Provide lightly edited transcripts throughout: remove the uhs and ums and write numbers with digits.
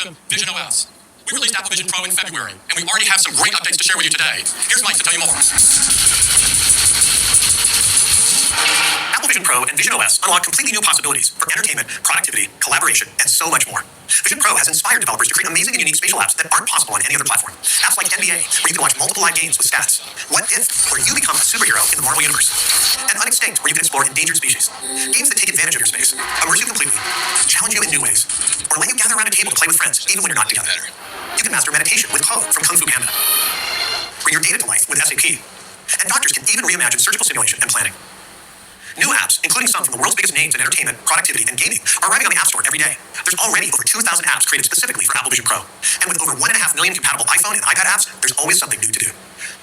system, visionOS. We released Apple Vision Pro in February, and we already have some great updates to share with you today. Here's Mike to tell you more. Apple Vision Pro and visionOS unlock completely new possibilities for entertainment, productivity, collaboration, and so much more. Vision Pro has inspired developers to create amazing and unique spatial apps that aren't possible on any other platform. Apps like NBA, where you can watch multiple live games with stats. What If, where you become a superhero in the Marvel Universe. And Unextinct, where you can explore endangered species. Games that take advantage of your space, immerse you completely, challenge you in new ways, or let you gather around a table to play with friends, even when you're not together. You can master meditation with Code from Kung Fu Panda. Bring your data to life with SAP. And doctors can even reimagine surgical simulation and planning. New apps, including some from the world's biggest names in entertainment, productivity, and gaming, are arriving on the App Store every day. There's already over 2,000 apps created specifically for Apple Vision Pro. And with over 1.5 million compatible iPhone and iPad apps, there's always something new to do.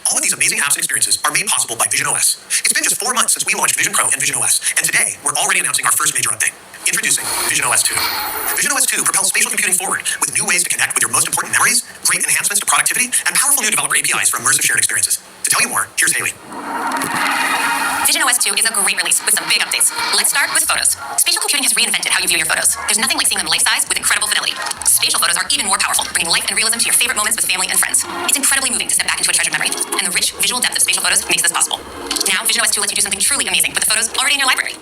All of these amazing apps and experiences are made possible by visionOS. It's been just 4 months since we launched Vision Pro and visionOS, and today we're already announcing our first major update. Introducing visionOS 2. visionOS 2 propels spatial computing forward with new ways to connect with your most important memories, great enhancements to productivity, and powerful new developer APIs for immersive shared experiences. To tell you more, here's Haley. visionOS 2 is a great release with some big updates. Let's start with photos. Spatial computing has reinvented how you view your photos. There's nothing like seeing them life-size with incredible fidelity. Spatial photos are even more powerful, bringing life and realism to your favorite moments with family and friends. It's incredibly moving to step back into a treasured memory, and the rich visual depth of spatial photos makes this possible. Now, visionOS 2 lets you do something truly amazing with the photos already in your library.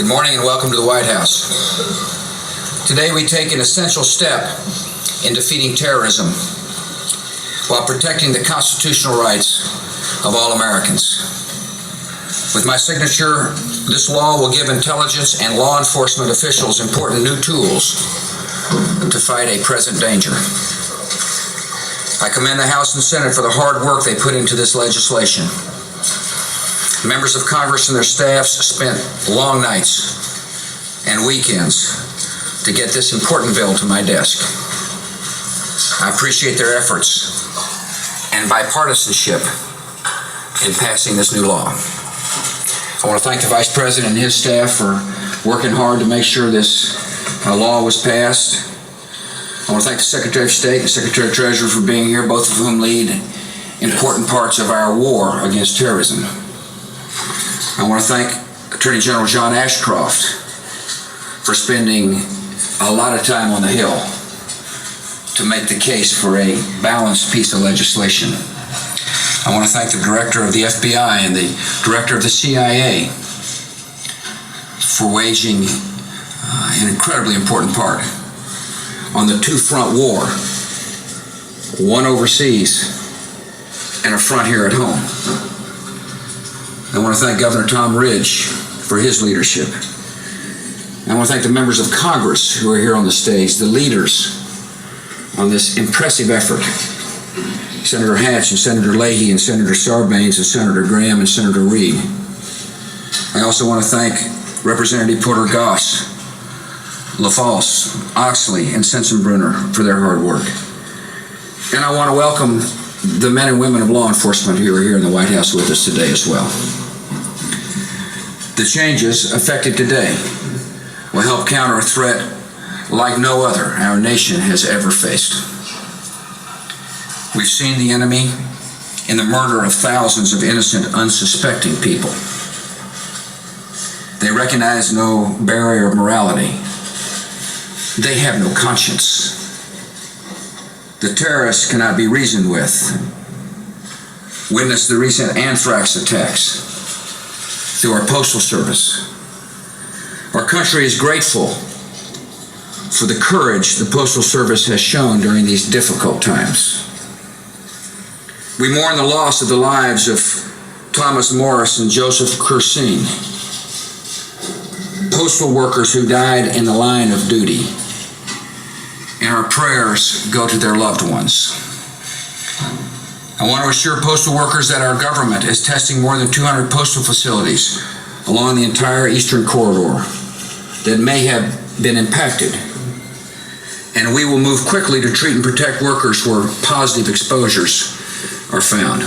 Good morning and welcome to the White House. Today we take an essential step in defeating terrorism while protecting the constitutional rights of all Americans. With my signature, this law will give intelligence and law enforcement officials important new tools to fight a present danger. I commend the House and Senate for the hard work they put into this legislation. Members of Congress and their staffs spent long nights and weekends to get this important bill to my desk. I appreciate their efforts and bipartisanship in passing this new law. I want to thank the Vice President and his staff for working hard to make sure this law was passed. I want to thank the Secretary of State and the Secretary of Treasury for being here, both of whom lead important parts of our war against terrorism. I want to thank Attorney General John Ashcroft for spending a lot of time on the Hill to make the case for a balanced piece of legislation. I want to thank the Director of the FBI and the Director of the CIA for waging an incredibly important part on the two-front war, one overseas and a front here at home. I want to thank Governor Tom Ridge for his leadership. I want to thank the members of Congress who are here on the stage, the leaders on this impressive effort. Senator Hatch and Senator Leahy and Senator Sarbanes and Senator Graham and Senator Reid. I also want to thank Representative Porter Goss, LaFalce, Oxley, and Sensenbrunner for their hard work. And I want to welcome the men and women of law enforcement who are here in the White House with us today as well. The changes effective today will help counter a threat like no other our nation has ever faced. We've seen the enemy in the murder of thousands of innocent, unsuspecting people. They recognize no barrier of morality. They have no conscience. The terrorists cannot be reasoned with. Witness the recent anthrax attacks through our postal service. Our country is grateful for the courage the Postal Service has shown during these difficult times. We mourn the loss of the lives of Thomas Morris and Joseph Cursine, postal workers who died in the line of duty, and our prayers go to their loved ones. I want to assure postal workers that our government is testing more than 200 postal facilities along the entire eastern corridor that may have been impacted, and we will move quickly to treat and protect workers where positive exposures are found.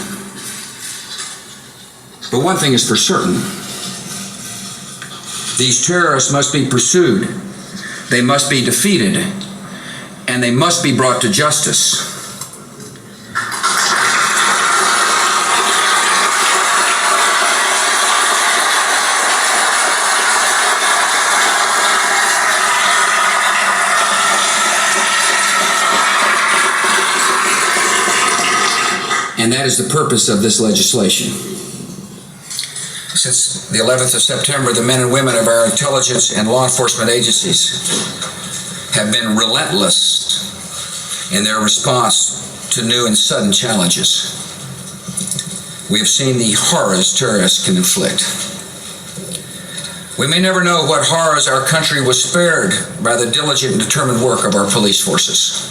But one thing is for certain: these terrorists must be pursued, they must be defeated, and they must be brought to justice. And that is the purpose of this legislation. Since the 11th of September, the men and women of our intelligence and law enforcement agencies have been relentless in their response to new and sudden challenges. We have seen the horrors terrorists can inflict. We may never know what horrors our country was spared by the diligent and determined work of our police forces,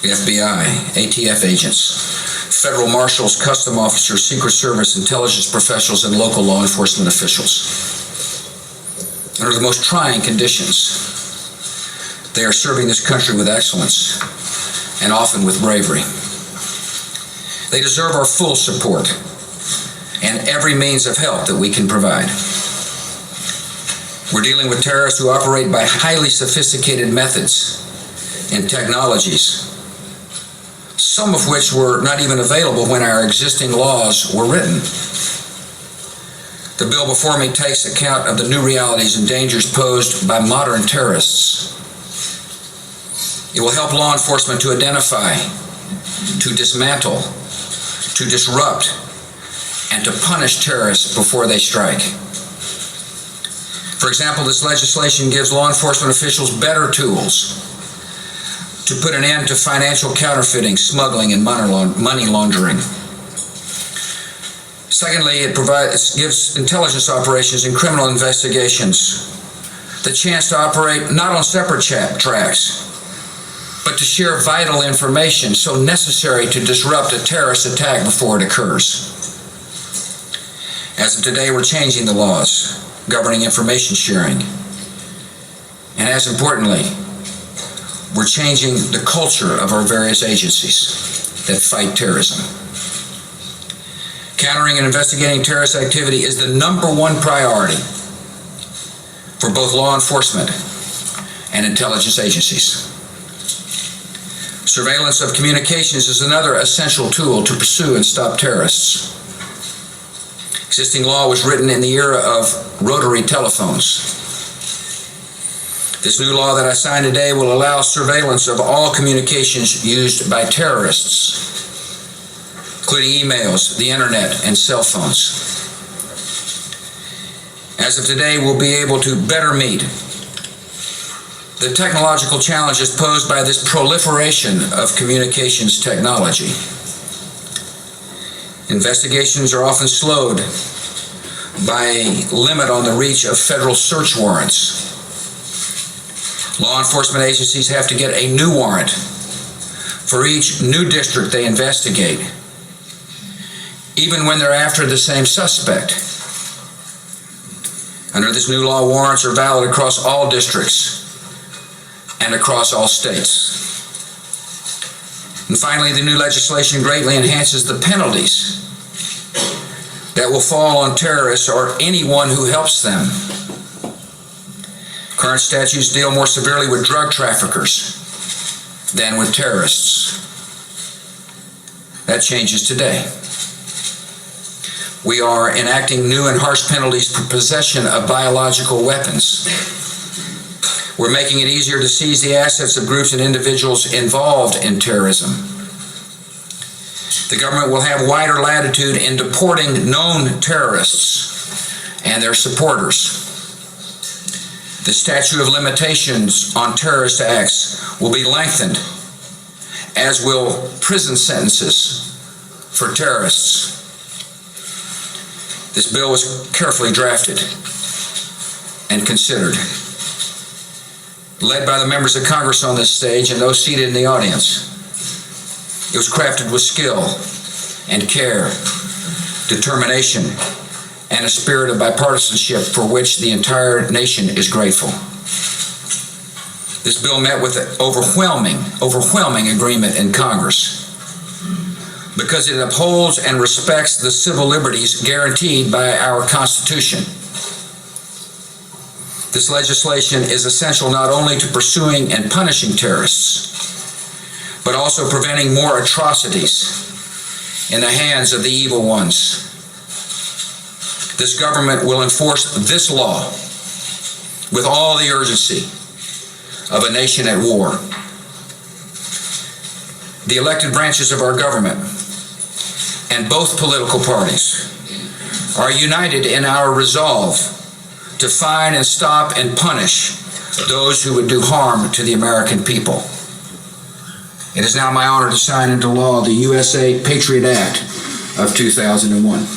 the FBI, ATF agents, federal marshals, custom officers, Secret Service, intelligence professionals, and local law enforcement officials. Under the most trying conditions, they are serving this country with excellence and often with bravery. They deserve our full support and every means of help that we can provide. We're dealing with terrorists who operate by highly sophisticated methods and technologies, some of which were not even available when our existing laws were written. The bill before me takes account of the new realities and dangers posed by modern terrorists. It will help law enforcement to identify, to dismantle, to disrupt, and to punish terrorists before they strike. For example, this legislation gives law enforcement officials better tools to put an end to financial counterfeiting, smuggling, and money laundering. Secondly, it gives intelligence operations and criminal investigations the chance to operate not on separate tracks, but to share vital information so necessary to disrupt a terrorist attack before it occurs. As of today, we're changing the laws governing information sharing. And as importantly, we're changing the culture of our various agencies that fight terrorism. Countering and investigating terrorist activity is the #1 priority for both law enforcement and intelligence agencies. Surveillance of communications is another essential tool to pursue and stop terrorists. Existing law was written in the era of rotary telephones. This new law that I signed today will allow surveillance of all communications used by terrorists, including emails, the internet, and cell phones. As of today, we'll be able to better meet the technological challenges posed by this proliferation of communications technology. Investigations are often slowed by a limit on the reach of federal search warrants. Law enforcement agencies have to get a new warrant for each new district they investigate, even when they're after the same suspect. Under this new law, warrants are valid across all districts and across all states. And finally, the new legislation greatly enhances the penalties that will fall on terrorists or anyone who helps them. Current statutes deal more severely with drug traffickers than with terrorists. That changes today. We are enacting new and harsh penalties for possession of biological weapons. We're making it easier to seize the assets of groups and individuals involved in terrorism. The government will have wider latitude in deporting known terrorists and their supporters. The statute of limitations on terrorist acts will be lengthened, as will prison sentences for terrorists. This bill was carefully drafted and considered, led by the members of Congress on this stage and those seated in the audience. It was crafted with skill and care, determination, and a spirit of bipartisanship for which the entire nation is grateful. This bill met with overwhelming agreement in Congress because it upholds and respects the civil liberties guaranteed by our Constitution. This legislation is essential not only to pursuing and punishing terrorists, but also preventing more atrocities in the hands of the evil ones. This government will enforce this law with all the urgency of a nation at war. The elected branches of our government and both political parties are united in our resolve to find and stop and punish those who would do harm to the American people. It is now my honor to sign into law the USA PATRIOT Act of 2001.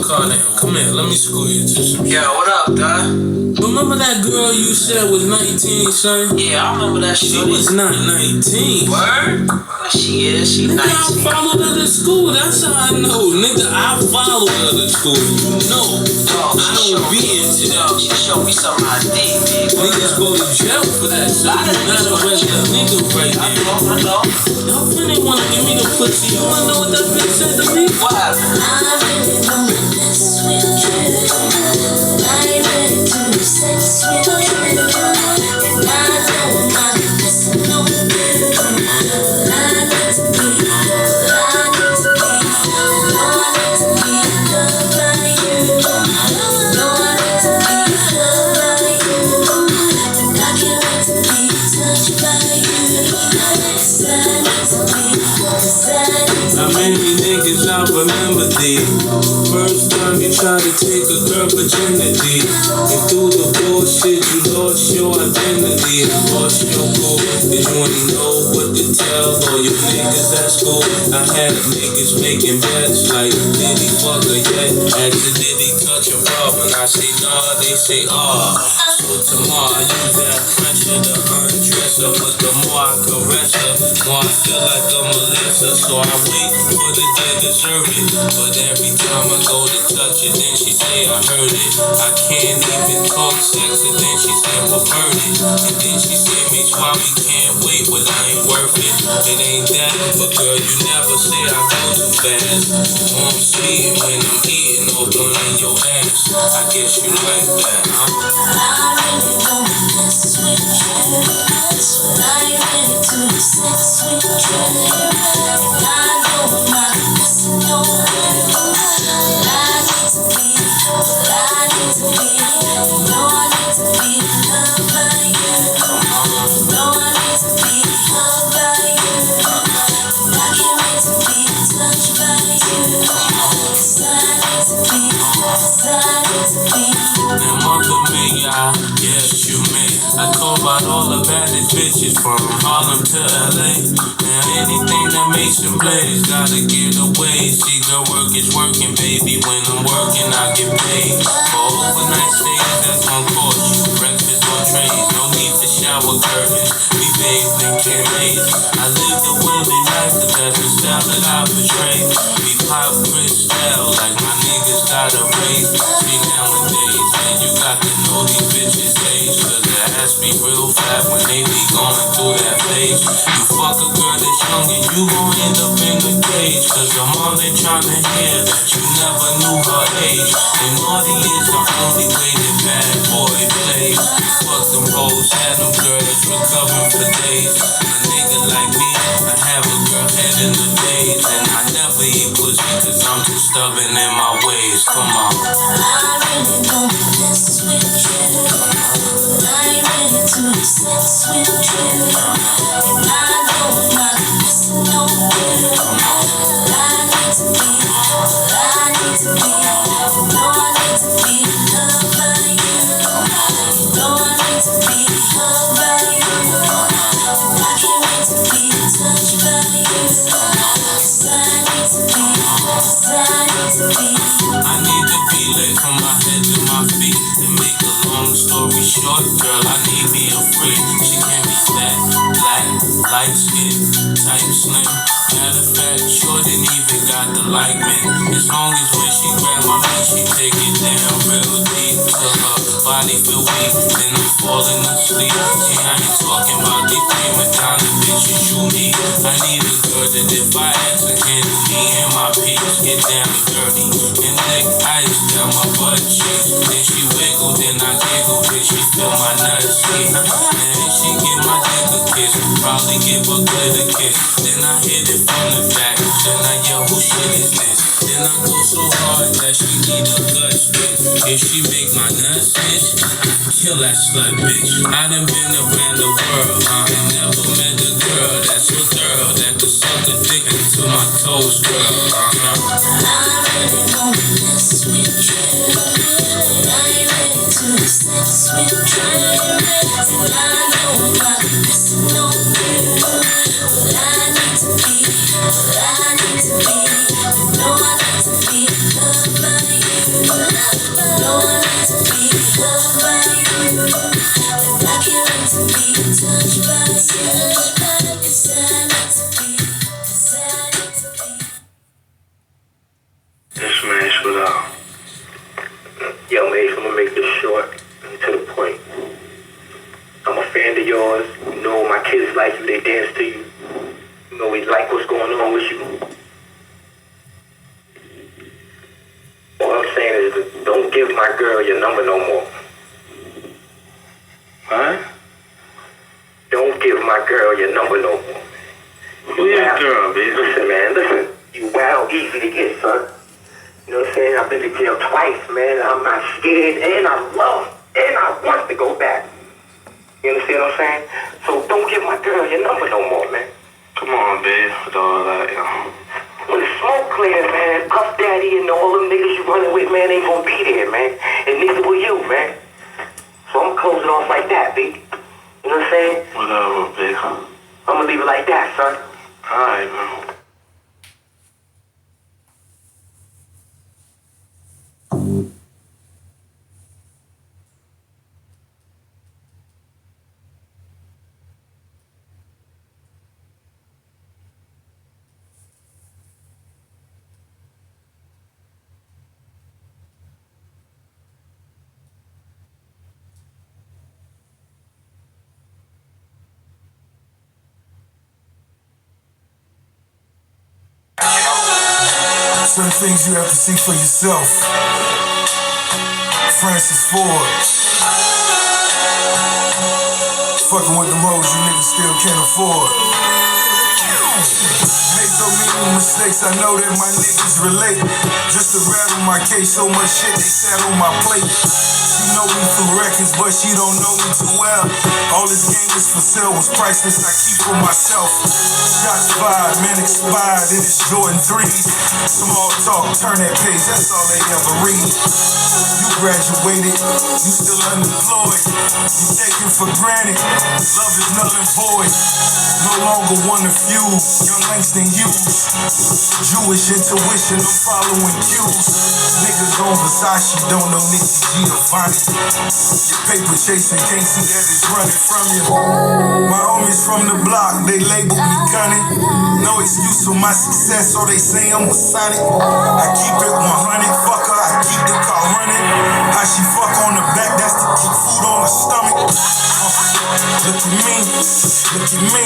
car down. Come here, let me school you to some. Yo, what up, dog? Remember that girl you said was 19, son? Yeah, I remember that She shit. was not 19. Word? She is. She Nigga, 19. I followed her to school. That's how I know. Nigga, I followed her to school. You know. I don't be into that. She showed me some ID, big. Niggas go to jail for that. So you're not a regular nigga right there. I know. Y'all really wanna give me the pussy. You wanna know what that bitch said to me? What happened? I really wanna mess with you. I ain't ready to have sex with you. And I don't mind messing on you. But I need to be, but I need to be. No, I need to be loved by you. No, I need to be loved by you. And I can't wait to be touched by you. 'Cause I need to be, 'cause I need to How many niggas I remember thee? First time you tried to take a girl virginity, and through the bullshit you lost your identity and lost your cool. Did you wanna know what to tell all your niggas at school? I had niggas making bets like, did he fuck her yet? Asked her, did he touch her bra? When I say nah, they say So tomorrow I use that pressure to undress her, but the more I caress her, more I feel like I'm Melissa. So I wait for the day to serve it, but every time I go to touch it, then she say I heard it. I can't even talk sex, and then she say perverted, and then she say Mitch, why we can't wait, but I ain't worth it. It ain't that, but girl, you never say I go too fast. I'm speeding when I'm eating or burning your ass. I guess you like that, huh? I really wanna mess with you. But I ain't ready to have sex with you. And I don't mind messing on you. But I need to be, but I need to be. No, I need to be loved by you. No, I need to be loved by you. And I can't wait to be touched by you. 'Cause I need to be, 'cause I need to be. That mother may I, yes you may. I talk about all the baddest bitches from Harlem to LA. Now anything that makes them blaze, gotta get away. See, girl, work is working, baby. When I'm working, I get paid. For overnight stays, that's gon' cost you. Breakfast on trays, no need for shower curtains. We bathed in canaries. I live the women life, cause that's the style that I portray. We pop crystal, like my niggas gotta raise. See, nowadays, man, you got to know these bitches' age, cause their ass be real fat when they be going through that phase. You fuck a girl that's young and you gon' end up in the cage, cause the mom they tryna hear that you never knew her age. And naughty is the only way that bad boy plays. Fuck them hoes, had them girls recovering for days. A nigga like me, I have a girl head in the days, and I never eat pussy cause I'm too stubborn in my ways. Come on. I really wanna mess with you. But I ain't ready to have sex with you. And I don't mind messing on you. But I need to be, but I need to be. No, I need to be loved by you. No, I need to be loved by you. And I can't wait to be touched by you. 'Cause I need to be, 'cause I need to be. I need to be lit from my head to my feet. To make a long story short, girl, I need me a freak. She can be fat, black, light skin, type slim. Matter of fact, short and even got the like me. As long as when she grab my feet, she take it down real deep till her body feel weak. Then I'm falling asleep. See, I ain't talking about these prima donna bitches you need. I need a girl that if I had to handle me and my peeps, get down and dirty and lick ice down my butt cheeks. Then she wiggle, then I giggle, then she feel my nuts see. And if she give my dick a kiss, probably give a glitter kiss. Then I hit it from the back, then I yell, who shit is this? Then I go so hard that she need a gut spit. If she make my nuts itch, kill that slut bitch. I done been around the world, I ain't never met a girl that's so thorough that could suck a dick until my toes curl. I really wanna mess with you. But I ain't ready to have sex with you. And I know I'm messing on you. But I need to be, but I need to be. No, I need to be loved by you. No one needs to be loved by you. And I can't wait to be touched by you. Decided to be. This smash with Yo, Mace, I'm gonna make this short and to the point. I'm a fan of yours. You know my kids like you, they dance to you. You know we like what's going on with you. All I'm saying is don't give my girl your number no more. Huh? Don't give my girl your number no more. Who your girl, baby? Listen, man, listen. You wild easy to get, son. You know what I'm saying? I've been to jail twice, man. I'm not scared, and I love, and I want to go back. You understand what I'm saying? So don't give my girl your number no more, man. Come on, babe, with all that, When the smoke clears, man, Puff Daddy and all them niggas you running with, man, ain't gonna be there, man. And neither will you, man. So I'm gonna close it off like that, B. You know what I'm saying? Whatever, babe. I'm gonna leave it like that, son. Alright, man. Certain things you have to see for yourself. Francis Ford. Fucking with them hoes you niggas still can't afford. Made so many mistakes, I know that my niggas relate. Just to rattle my case, so much shit they sat on my plate. She know me through records, but she don't know me too well. All this game is for sale, was priceless, I keep for myself. Shots fired, man expired, and it's Jordan 3s. Small talk, turn that page, that's all they ever read. You graduated, you still unemployed. You taken for granted, love is null and void. No longer one of few, young Langston Hughes. Jewish intuition, I'm following cues. Niggas on Versace, don't know Nikki Giovanni. Your paper chasing, can't see that it's running from you. My homies from the block, they label me cunning. No excuse for my success, so they say I'm a Sonic. I keep it 100, fuck her, I keep the car running. How she fuck on the back, that's to keep food on her stomach. Look at me, look at me.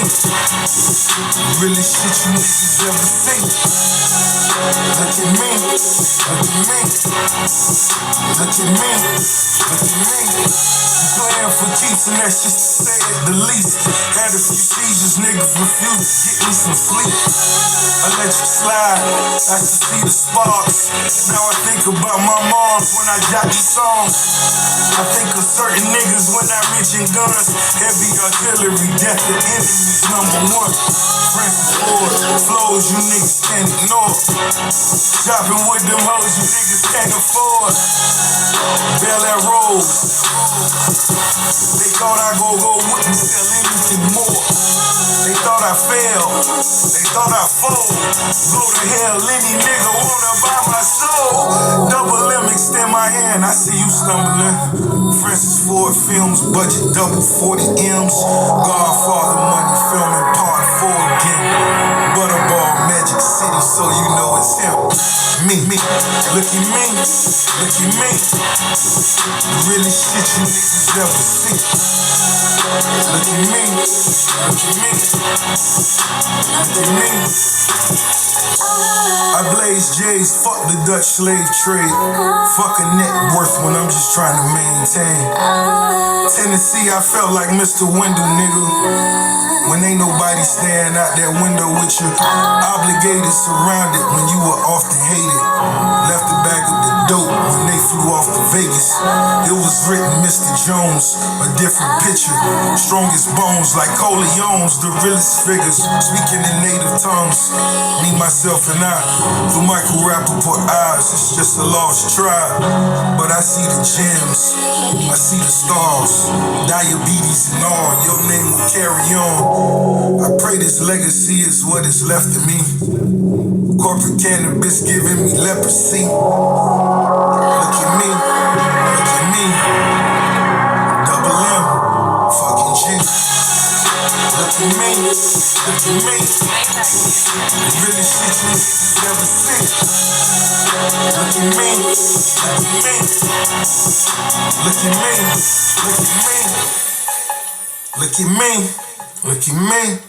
Really shit you niggas ever seen. Look at me, look at me. Look at me, look at me. I'm playing for keeps and that's just to say it the least. Had a few seizures, niggas refused to get me some sleep. I let you slide, I should see the sparks. Now I think about my moms when I jot these songs. I think of certain niggas when I mention guns. Heavy artillery, death to enemies, #1. Francis Ford, flows you niggas can't ignore. Shopping with them hoes you niggas can't afford. Bel Air Rose. They thought I go wouldn't sell anything more. They thought I failed. They thought I fold. Go to hell, any nigga wanna buy my soul. Double M, extend my hand, I see you stumbling. Francis Ford Films, budget double 40 M's. Godfather money filming part 4 again. Butterball, Magic City, so you know it's him. Me, look at me, look at me. The realest shit you niggas ever see. Look at me, look at me, look at me. I blaze J's, fuck the Dutch slave trade. Fuck a net worth when I'm just trying to maintain. Tennessee, I felt like Mr. Wendell, nigga. When ain't nobody staring out that window with you. Obligated, surrounded when you were often hated. Left the bag of the dope when they flew off to Vegas. It was written Mr. Jones, a different picture. Strongest bones like Corleone's, the realest figures. Speaking in native tongues, me, myself, and I. Through Michael Rappaport eyes, it's just a lost tribe. But I see the gems, I see the stars. Diabetes and all, your name will carry on. I pray this legacy is what is left of me. Corporate cannabis giving me leprosy. Look at me. me, look at me. The realest shit you niggas ever seen. Look at me, look at me. Look at me, look at me. Look at me, look at me.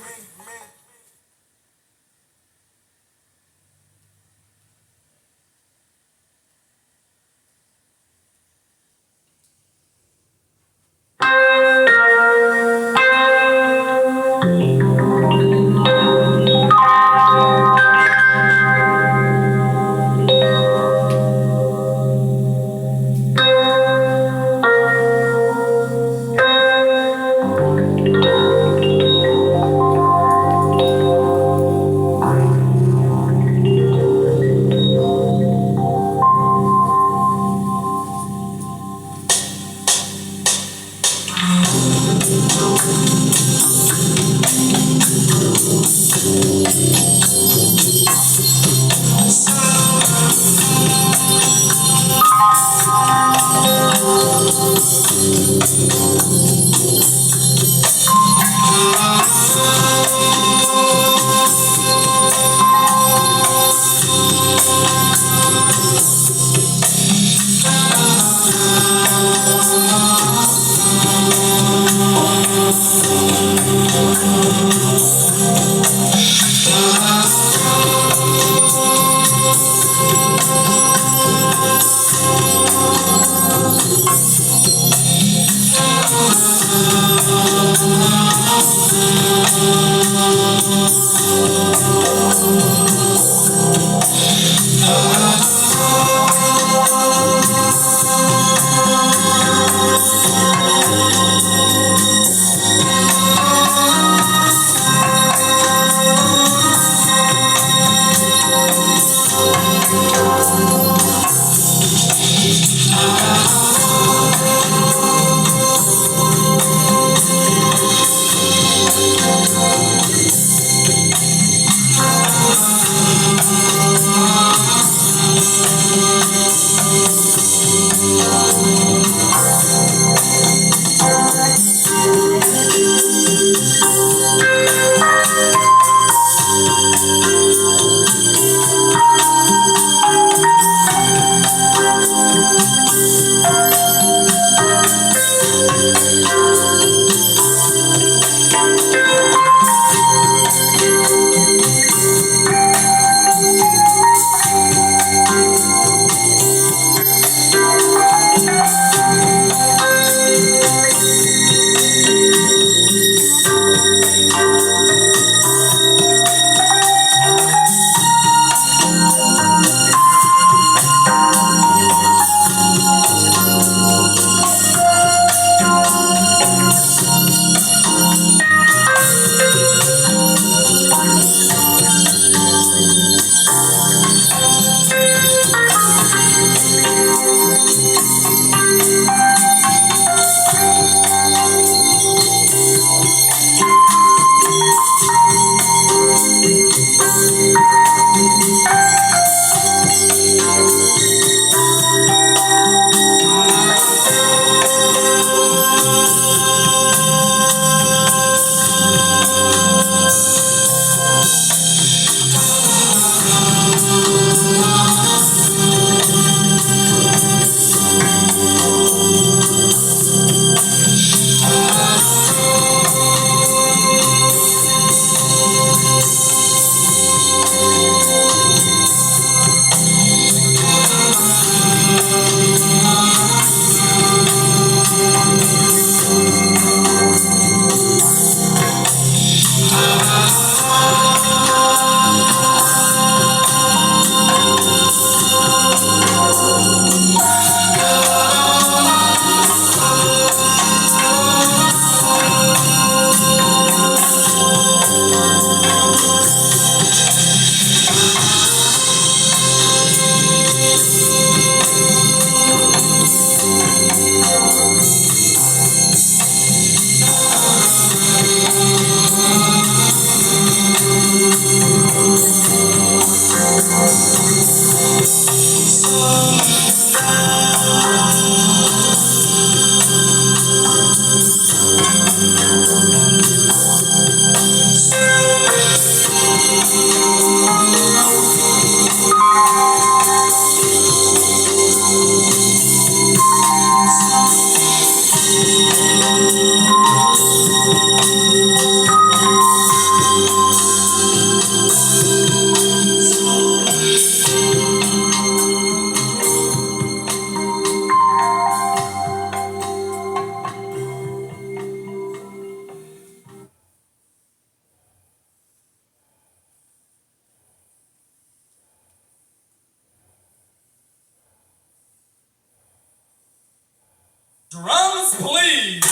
Drums, please.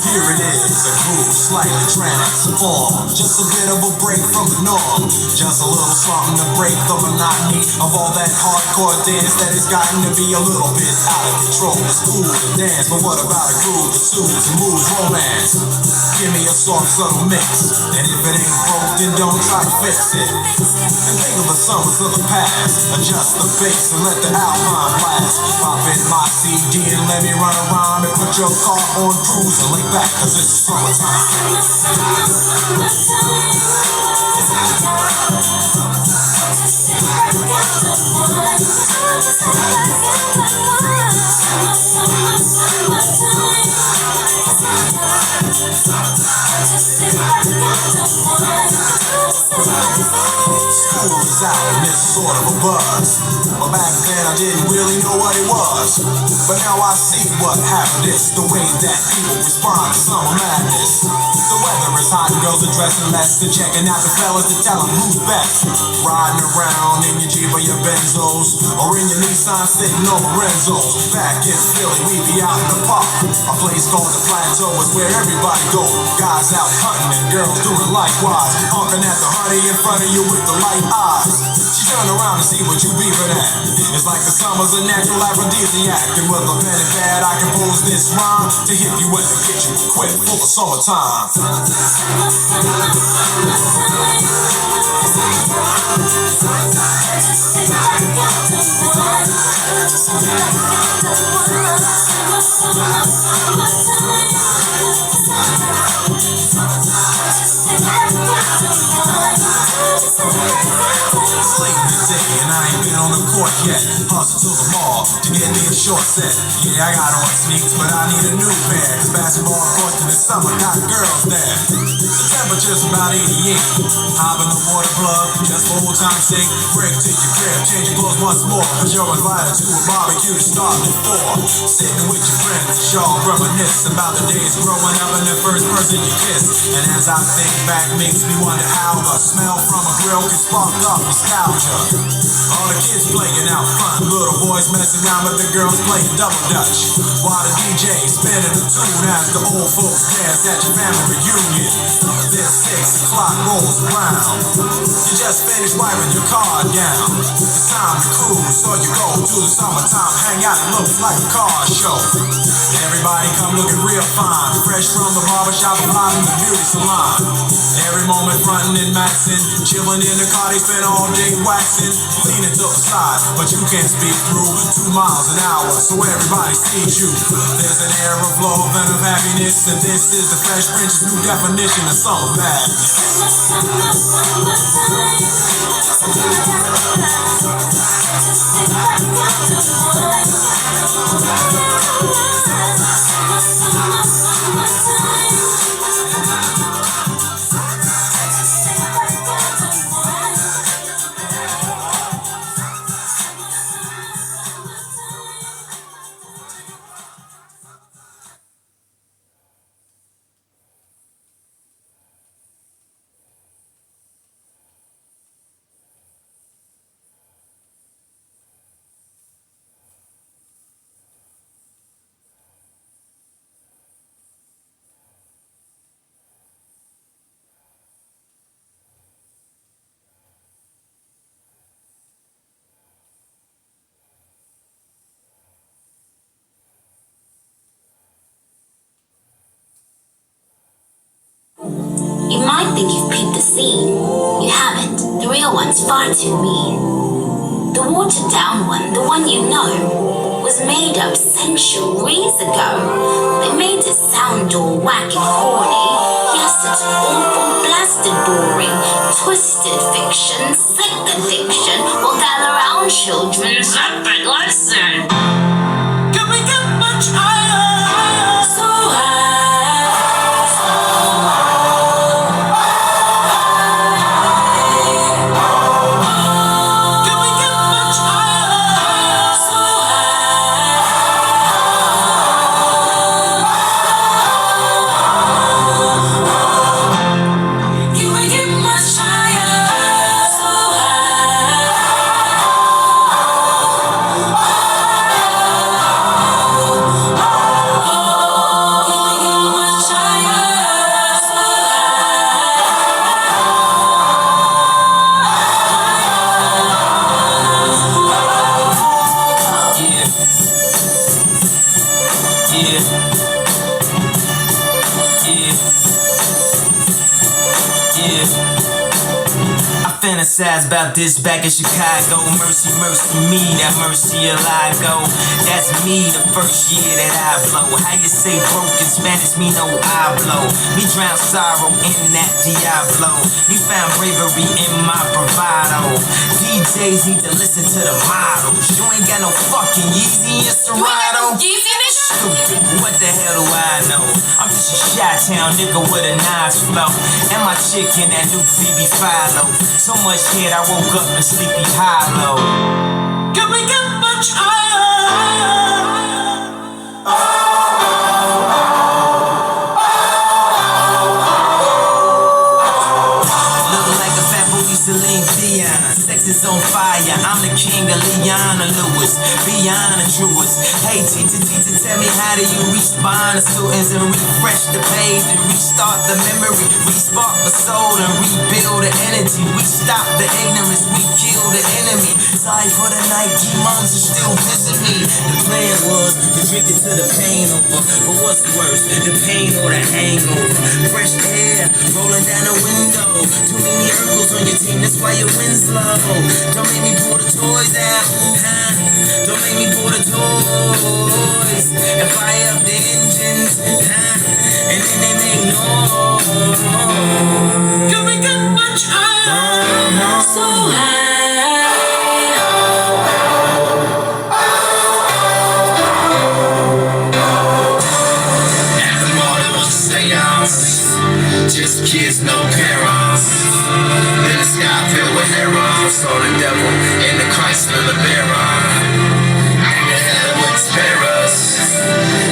Here it is, a groove slightly transformed. Just a bit of a break from the norm. Just a little something to break the monotony of all that hardcore dance that has gotten to be a little bit out of control. It's cool to dance, but what about a groove that soothes and moves romance? Give me a soft, subtle mix, and if it ain't broke, then don't try to fix it. And think of the summers of the past. Adjust the bass and let the Alpine blast. Pop in my CD and let me run around and put your car on cruise and lay back, cause it's summertime. School is out and it's sort of a buzz. But back then I didn't really know what it was. But now I see what happened. It's the way that people respond to summer madness. The weather is hot and girls are dressing less than checking out the fellas to tell them who's best. Riding around in your Jeep or your Benzos, or in your Nissan sitting on Lorenzo's. Back in Philly, we be out in the park. A place called the Plateau is where everybody go. Guys out hunting and girls doing likewise. Honking at the honey in front of you with the light eyes. She turned around to see what you beavin' at. It's like the summer's a natural aphrodisiac. And with a pen and pad I compose this rhyme to hit you in the kitchen quick full of summertime. It's late in the day and I ain't been on the court yet. Hustle to the mall to get me a short set. Yeah, I got on sneaks, but I need a new pair. Cause basketball courts in the summer got girls there. The temperature's about 88. Hop in the water plug, just for old time's sake. Break to your crib, change your clothes once more. Cause you're invited to a barbecue to start at 4. Sitting with your friends, y'all reminisce about the days growing up and the first person you kiss. And as I think back, makes me wonder how the smell from a grill can spark up nostalgia. All the kids playing out front, little boys messing around with the girls playing double dutch. While the DJ spinning the tune as the old folks dance at your family reunion. Then 6 o'clock rolls around. You just finished wiping your car down. It's time to cruise, so you go to the summertime hangout. It looks like a car show. Everybody come looking real fine, fresh from the barbershop or live in the beauty salon. Every moment frontin' and maxin', chillin' in the car, they spend all day waxing. Leaning to the side, but you can't speak through 2 miles an hour, so everybody sees you. There's an air of love and of happiness, and this is the Fresh Prince's new definition of summer madness. You might think you've peeped the scene. You haven't. The real one's far too mean. The watered down one, the one you know, was made up centuries ago. They made it sound all whack and corny. Yes, it's awful, blasted boring. Twisted fiction, sick addiction. Will gather round children, zap it, listen. Can we get much higher? So high. fantasize about this back in Chicago. Mercy, mercy me, that mercy will I go. That's me the first year that I blow. How you say broke in Spanish, me no I blow. Me drown sorrow in that Diablo. Me found bravery in my bravado. DJs need to listen to the models. You ain't got no fucking Yeezy and Serato. Stupid, what the hell do I know? I'm just a Chi-Town nigga with a nice flow. And my chick in that new BB Philo. So much head I woke up in Sleepy Hollow. Can we get much higher? Look like a fat booty Celine Dion. Sex is on fire. I'm the king of Leona Lewis. Beyond the truest. Hey, teacher, tell me how do you respond to students and refresh the page and restart the memory? Respark the soul and rebuild the energy. We stop the ignorance. We kill the enemy. Sorry for the night. Demons are still visiting me. The plan was to drink it till the pain over. But what's worse, the pain or the hangover? Fresh air rolling down the window. Too many Urkels on your team. That's why your wind's low. Don't make me pull the toys out. Don't make me pull the toys and fire up the engines, and then they make noise. Can we get much higher? So high. At the morning was a seance, just kids, no parents. Then the sky filled with heroes, saw the devil in the Christ of the bearer. And the hell would spare us.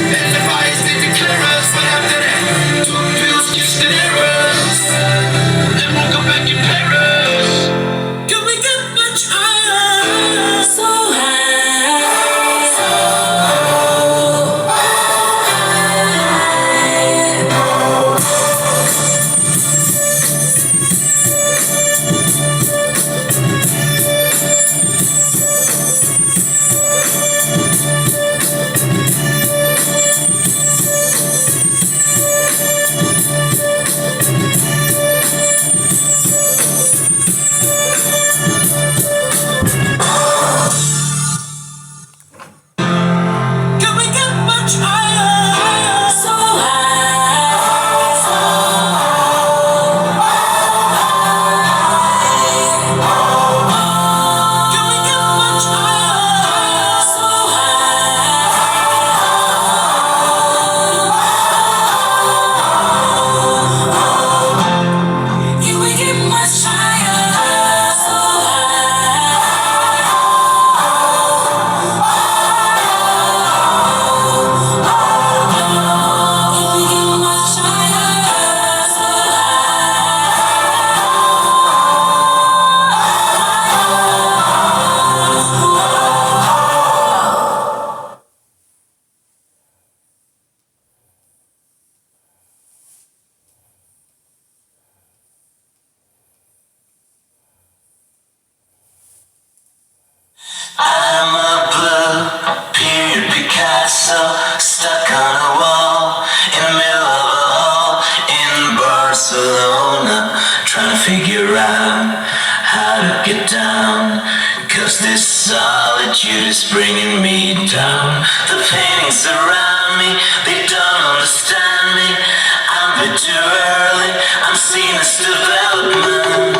Then the fires they declare us. But after that, took pills, kissed the errors. Then woke up back in Paris. Can we get much higher? So high. So high. Can we get much higher? So high. So high. Can we get much higher? So high. Can we get much higher? So I'm a blue period Picasso stuck on a wall in the middle of a hall in Barcelona, trying to figure out how to get down. Cause this solitude is bringing me down. The paintings around me, they don't understand me. I'm a bit too early, I'm seeing this development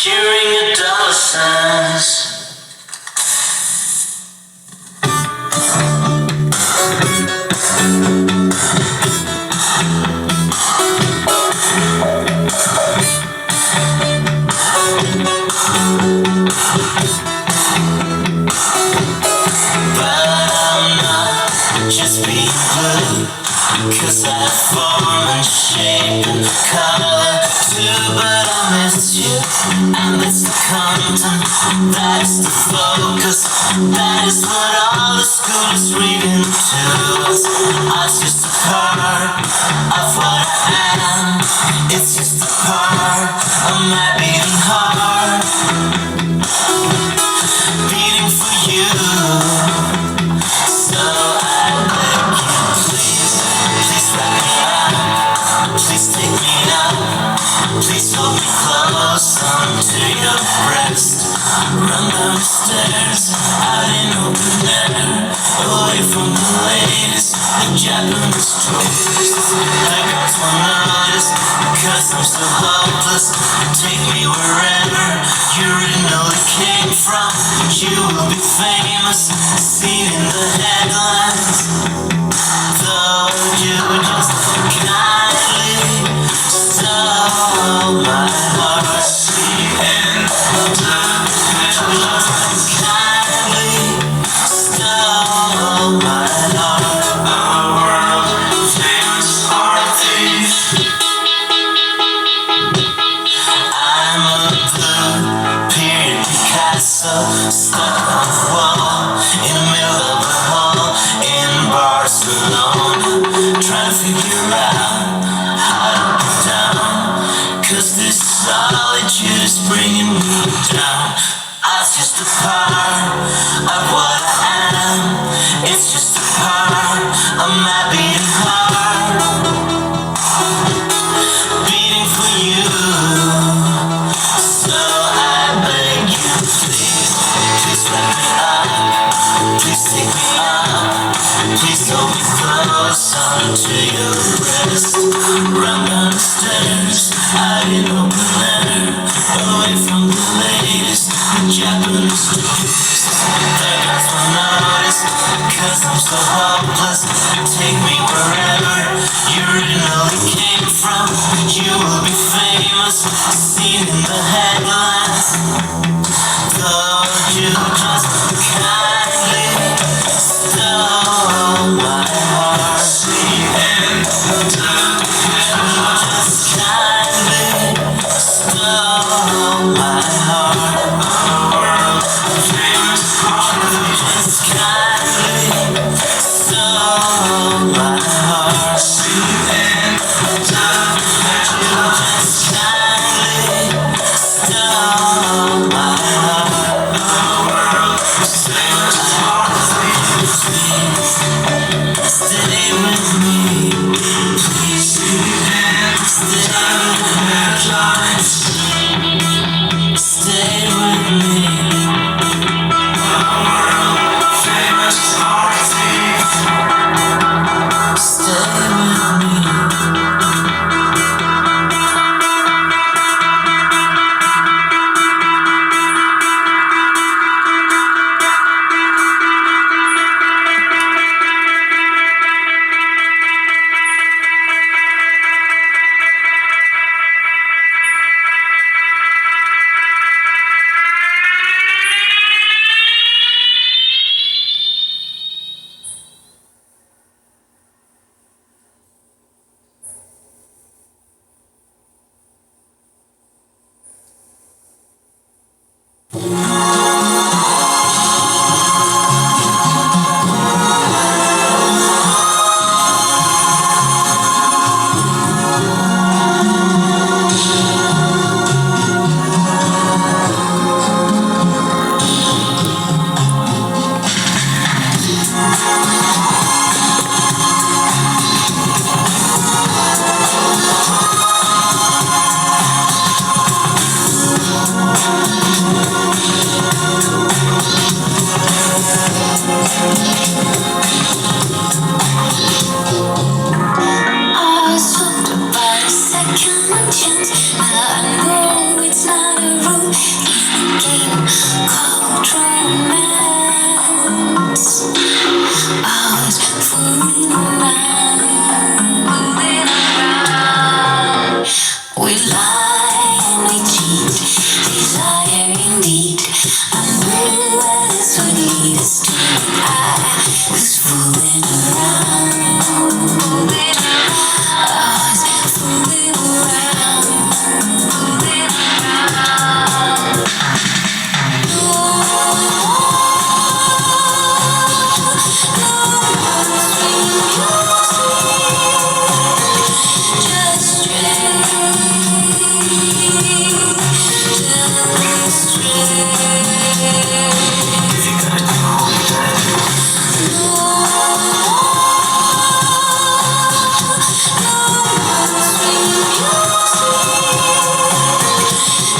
during adolescence. But I'm not just being blue, cause I have form and shape and color too. But I miss you, and it's the content, that's the focus. That is what all the school is reading to us. It's just a part of what I am. It's just a part of my beating heart, beating for you. So I beg you, please, please wrap me up, please take me up, please hold me close. onto your breast. Run down the stairs, out in open air, away from the ladies, the Japanese tourists. That girls will notice, because I'm so hopeless. Take me wherever you originally came from. You will be famous, seen in the headlines. Though you just kindly stole my heart. And kindly stole my heart. A world famous artist. I'm a blue period Picasso, stuck on the wall in the middle of a hall in Barcelona, trying to figure out how to get down, 'cause this solitude is bringing me down. I was just a part of what I am. It's just a part of my beating heart, beating for you. So I beg you, please, please let me up, please take me up, please hold me close onto your breast. Run down the stairs, out in open air, away from the ladies, the Japanese tourists. The guys will notice, 'cause I'm so hopeless. Take me wherever you originally came from. You will be famous, seen in the headlines. Though you just kindly stole my heart. And just kindly stole my heart. Famous just kindly stole my heart. And just kindly stole my heart. Stay with me, please. Stay with me. Famous artist. Stay with me.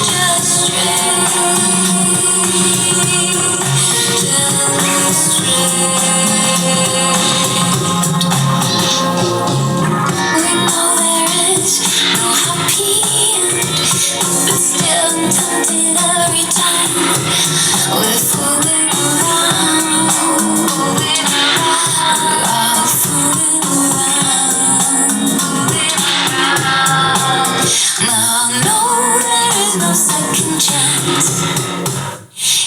Just every time. We're fooling around, fooling around. We are fooling around, fooling around. Now I know there is no second chance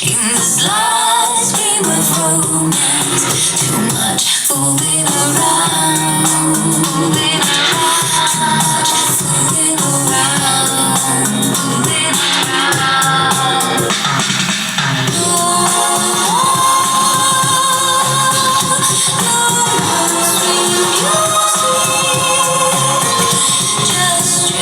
in this last dream of romance. Too much fooling around, fooling around. Too much fooling around, fooling around. No more swing your seat, just straight, gently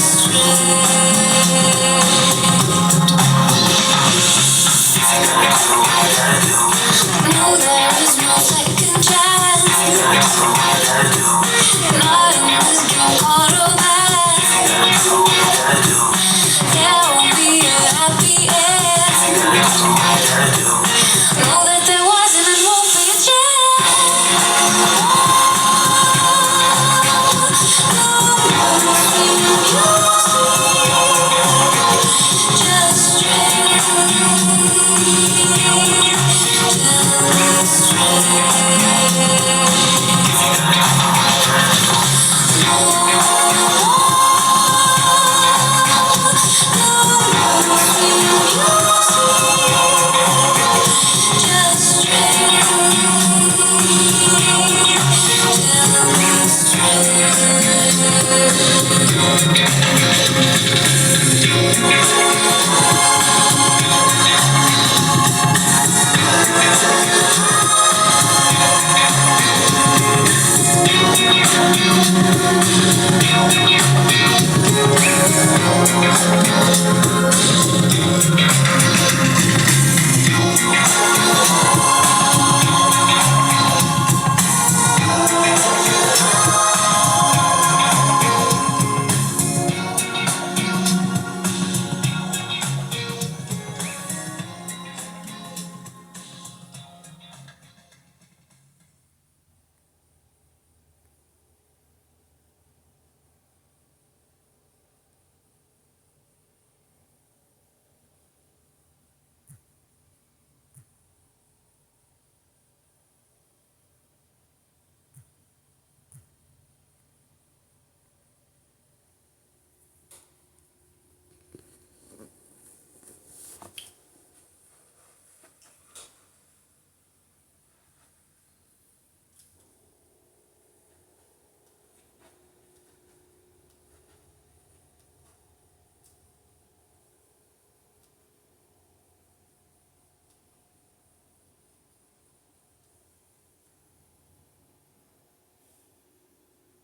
straight. No, there is no second chance. Not in this game called romance. There won't be a happy end. Know that there wasn't and won't be a chance. Just straight, gently straight.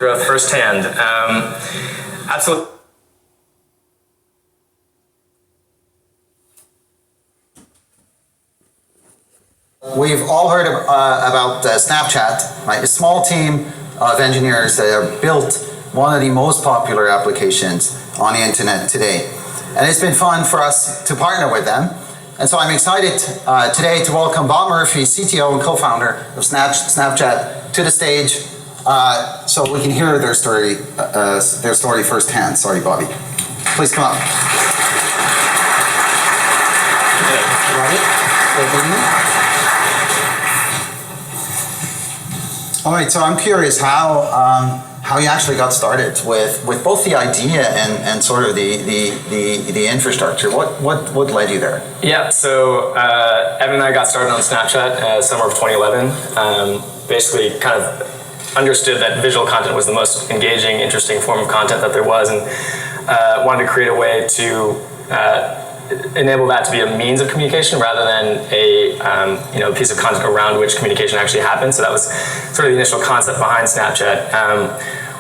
Firsthand. Absolutely. We've all heard about Snapchat, right? A small team of engineers that have built one of the most popular applications on the internet today. And it's been fun for us to partner with them. And so I'm excited today to welcome Bob Murphy, CTO and co-founder of Snapchat, to the stage so we can hear their story firsthand. Sorry, Bobby. Please come up. All right, so I'm curious how you actually got started with both the idea and sort of the infrastructure. What led you there? Yeah, so Evan and I got started on Snapchat summer of 2011. Basically kind of understood that visual content was the most engaging, interesting form of content that there was, and wanted to create a way to enable that to be a means of communication rather than a piece of content around which communication actually happens. So that was sort of the initial concept behind Snapchat.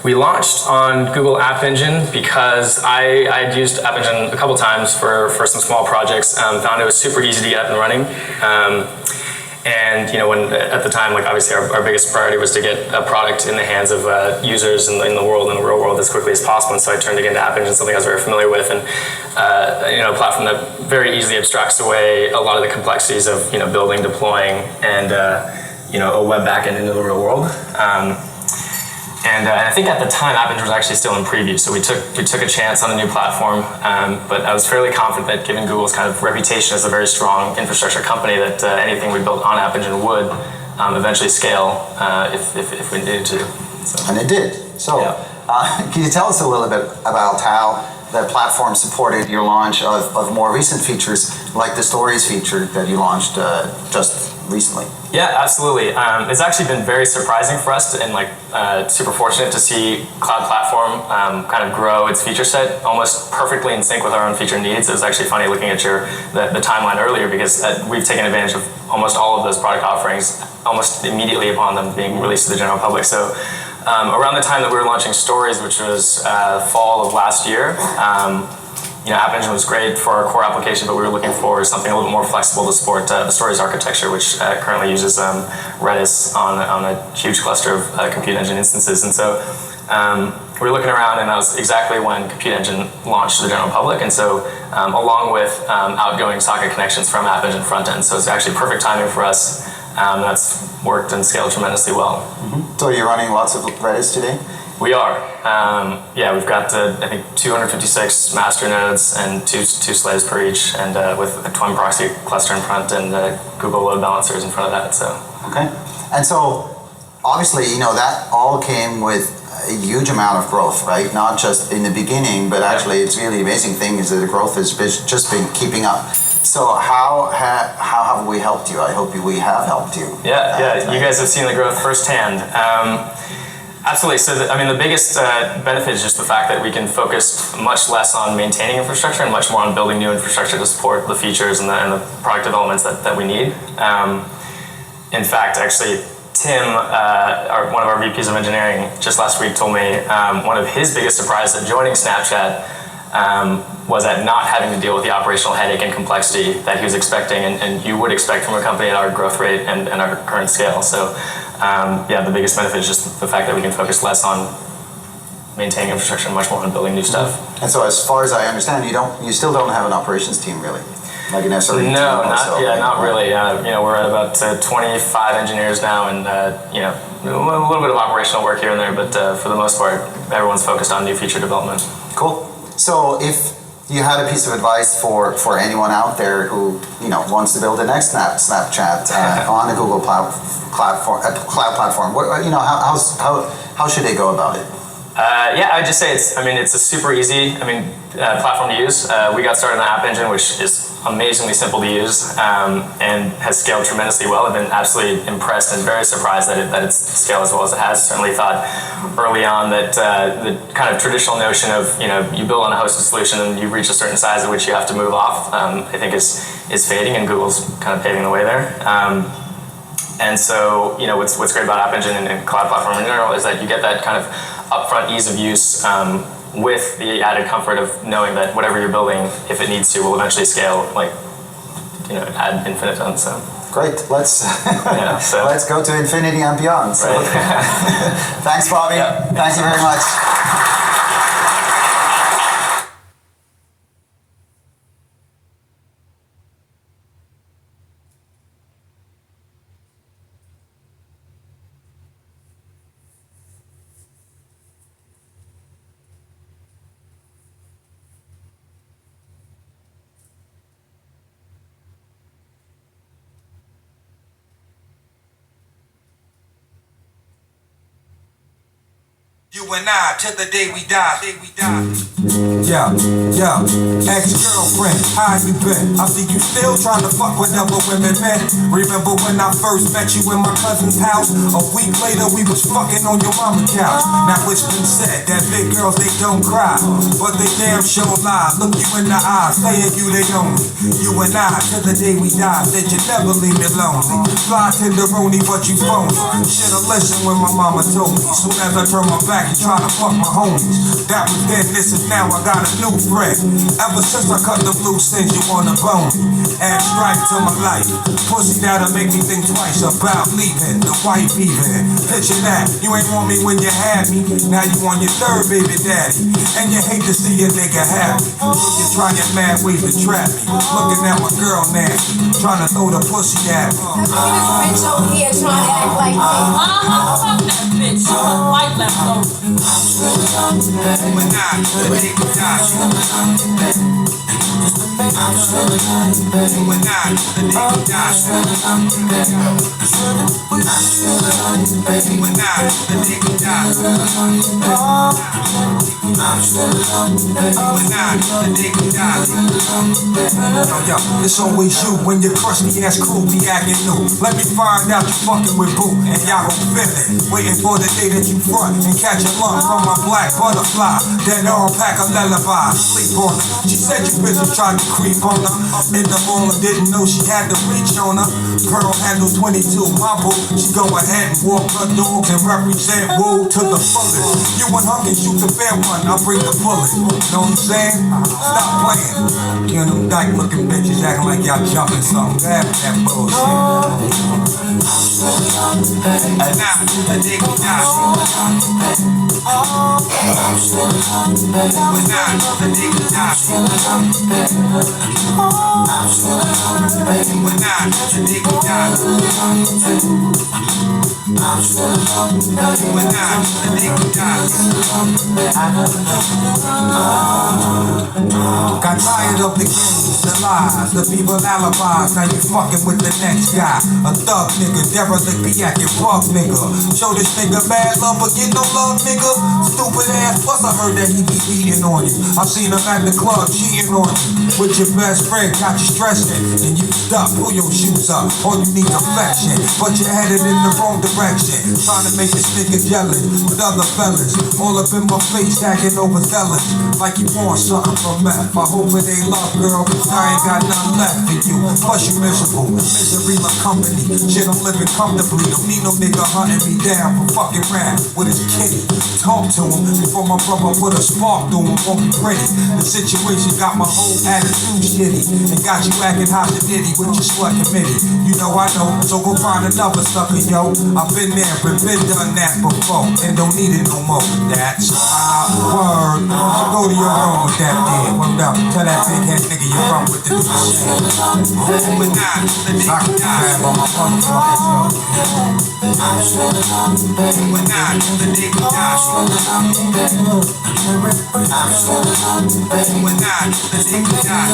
We launched on Google App Engine because I had used App Engine a couple times for some small projects. Found it was super easy to get up and running. And when at the time, like obviously our biggest priority was to get a product in the hands of users in the world, in the real world, as quickly as possible. And so I turned again to App Engine, something I was very familiar with, and a platform that very easily abstracts away a lot of the complexities of building, deploying, and a web backend into the real world. And I think at the time, App Engine was actually still in preview, so we took a chance on a new platform. But I was fairly confident that, given Google's kind of reputation as a very strong infrastructure company, that anything we built on App Engine would eventually scale if we needed to. So. And it did. So, can you tell us a little bit about how the platform supported your launch of more recent features, like the Stories feature that you launched just recently? Yeah, absolutely. It's actually been very surprising for us and super fortunate to see Cloud Platform kind of grow its feature set almost perfectly in sync with our own feature needs. It was actually funny looking at the timeline earlier, because we've taken advantage of almost all of those product offerings almost immediately upon them being released to the general public. So around the time that we were launching Stories, which was fall of last year, App Engine was great for our core application, but we were looking for something a little bit more flexible to support the Stories architecture, which currently uses Redis on a huge cluster of Compute Engine instances. And so we were looking around, and that was exactly when Compute Engine launched to the general public. And so along with outgoing socket connections from App Engine frontend, so it's actually perfect timing for us. That's worked and scaled tremendously well. Mm-hmm. So you're running lots of Redis today? We are. We've got, I think, 256 master nodes and two slaves per each, and with a twin proxy cluster in front and Google load balancers in front of that. So. Okay. And so, obviously, that all came with a huge amount of growth, right? Not just in the beginning, but actually, it's really amazing thing is that the growth has just been keeping up. So how have we helped you? I hope we have helped you. Yeah. You guys have seen the growth firsthand. Absolutely. So, the biggest benefit is just the fact that we can focus much less on maintaining infrastructure and much more on building new infrastructure to support the features and the product developments that we need. In fact, actually, Tim, one of our VPs of engineering, just last week told me one of his biggest surprises at joining Snapchat was at not having to deal with the operational headache and complexity that he was expecting and you would expect from a company at our growth rate and our current scale. So the biggest benefit is just the fact that we can focus less on maintaining infrastructure and much more on building new stuff. And so as far as I understand, you still don't have an operations team really? Like an SRE team? No, not really. We're at about 25 engineers now, and a little bit of operational work here and there, but for the most part, everyone's focused on new feature development. Cool. So if you had a piece of advice for anyone out there who wants to build the next Snapchat on a Google cloud platform, how should they go about it? I'd just say it's a super easy platform to use. We got started on App Engine, which is amazingly simple to use and has scaled tremendously well. I've been absolutely impressed and very surprised that it's scaled as well as it has. Certainly thought early on that the kind of traditional notion of you build on a hosted solution and you reach a certain size at which you have to move off, I think is fading, and Google's kind of paving the way there. And so what's great about App Engine and cloud platform in general is that you get that kind of upfront ease of use with the added comfort of knowing that whatever you're building, if it needs to, will eventually scale ad infinitum. So great. Let's let's go to infinity and beyond. So. Right. Thanks, Bobby. Yeah. Thank you very much. You and I, till the day we die. Yeah, ex-girlfriend, how you been? I see you still trying to fuck with other women, man. Remember when I first met you in my cousin's house? A week later, we was fucking on your mama's couch. Now it's been said that big girls, they don't cry, but they damn sure lie. Look you in the eye, saying you they only. You and I, till the day we die, said you never leave me lonely. Fly tenderoni, but you phony. Should've listened when my mama told me. Soon as I turn my back, you try to fuck my homies. That was then, this is now, I got got a new friend. Ever since I cut them loose ends, you wanna bone me. Add stripe to my life. Pussy that'll make me think twice about leaving. The wife even. Picture that. You ain't want me when you had me. Now you on your third baby daddy. And you hate to see a nigga happy. You're trying mad ways to trap me. Looking at my girl nasty. Trying to throw the pussy at me. Look at this bitch over here trying to act like me. Fuck that bitch. You have white left over. But nah, the nigga died. But nah, the nigga died. But nah, the nigga died. But nah, the nigga died. Yo, it's always you when your crusty ass crew be acting new. Let me find out you fucking with boo and y'all gon' feel it. Waiting for the day that you front and catch a lump from my black butterfly. Then unpack a lullaby, sleep on her. She said you bitches tried to creep on her. In the mall and didn't know she had the reach on her. Pearl handle 22, my boo. She go ahead and walk her dogs and represent woo to the fullest. You want hungry, shoot the fair one, I'll bring the bullet. Know what I'm saying? Stop playing. You know them dyke looking bitches acting like y'all jumping something bad with that bullshit. And now the nigga died. But now the nigga died. But now the nigga died. But now the nigga died. Got tired of the games, the lies, the people alibis. Now you fucking with the next guy. A thug nigga, derelict be acting bug nigga. Show this nigga bad love but get no love nigga. Stupid ass, plus I heard that he be beating on you. I seen him at the club cheating on you. With your best friend, got you stressing. And you stuck, pull your shoes up. All you need affection, but you're headed in the wrong direction. Trying to make this nigga jealous with other fellas. All up in my face, acting overzealous. Like you want something from meth. I hope it ain't love, girl, cause I ain't got nothing left for you. Plus you miserable, misery my company. Shit, I'm living comfortably. Don't need no nigga hunting me down for fucking rap with his kitty. Talk to him before my brother put a spark through him. Won't be pretty. The situation got my whole attitude shitty. And got you acting hot and nitty with your slut committee. You know I know, so go find another sucker, yo. I've been there, but been done that before. And don't need it no more. That's word. So go to your room with that thing. What up? Tell that big head nigga you run with the new shit. But nah, the nigga died. On my fucking phone. But nah, the nigga died. But nah, the nigga died. But nah, the nigga died.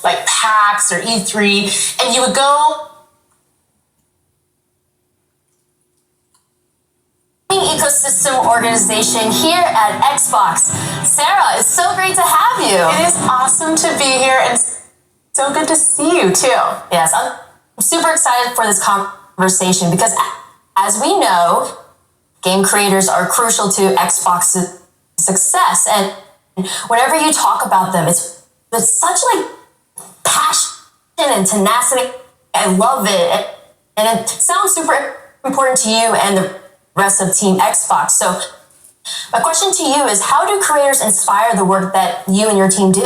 Like PAX or E3, and you would go ecosystem organization here at Xbox. Sarah, it's so great to have you. It is awesome to be here and so good to see you too. Yes, I'm super excited for this conversation because as we know, game creators are crucial to Xbox's success, and whenever you talk about them, it's such like passion and tenacity. I love it. And it sounds super important to you and the rest of Team Xbox. So my question to you is, how do creators inspire the work that you and your team do?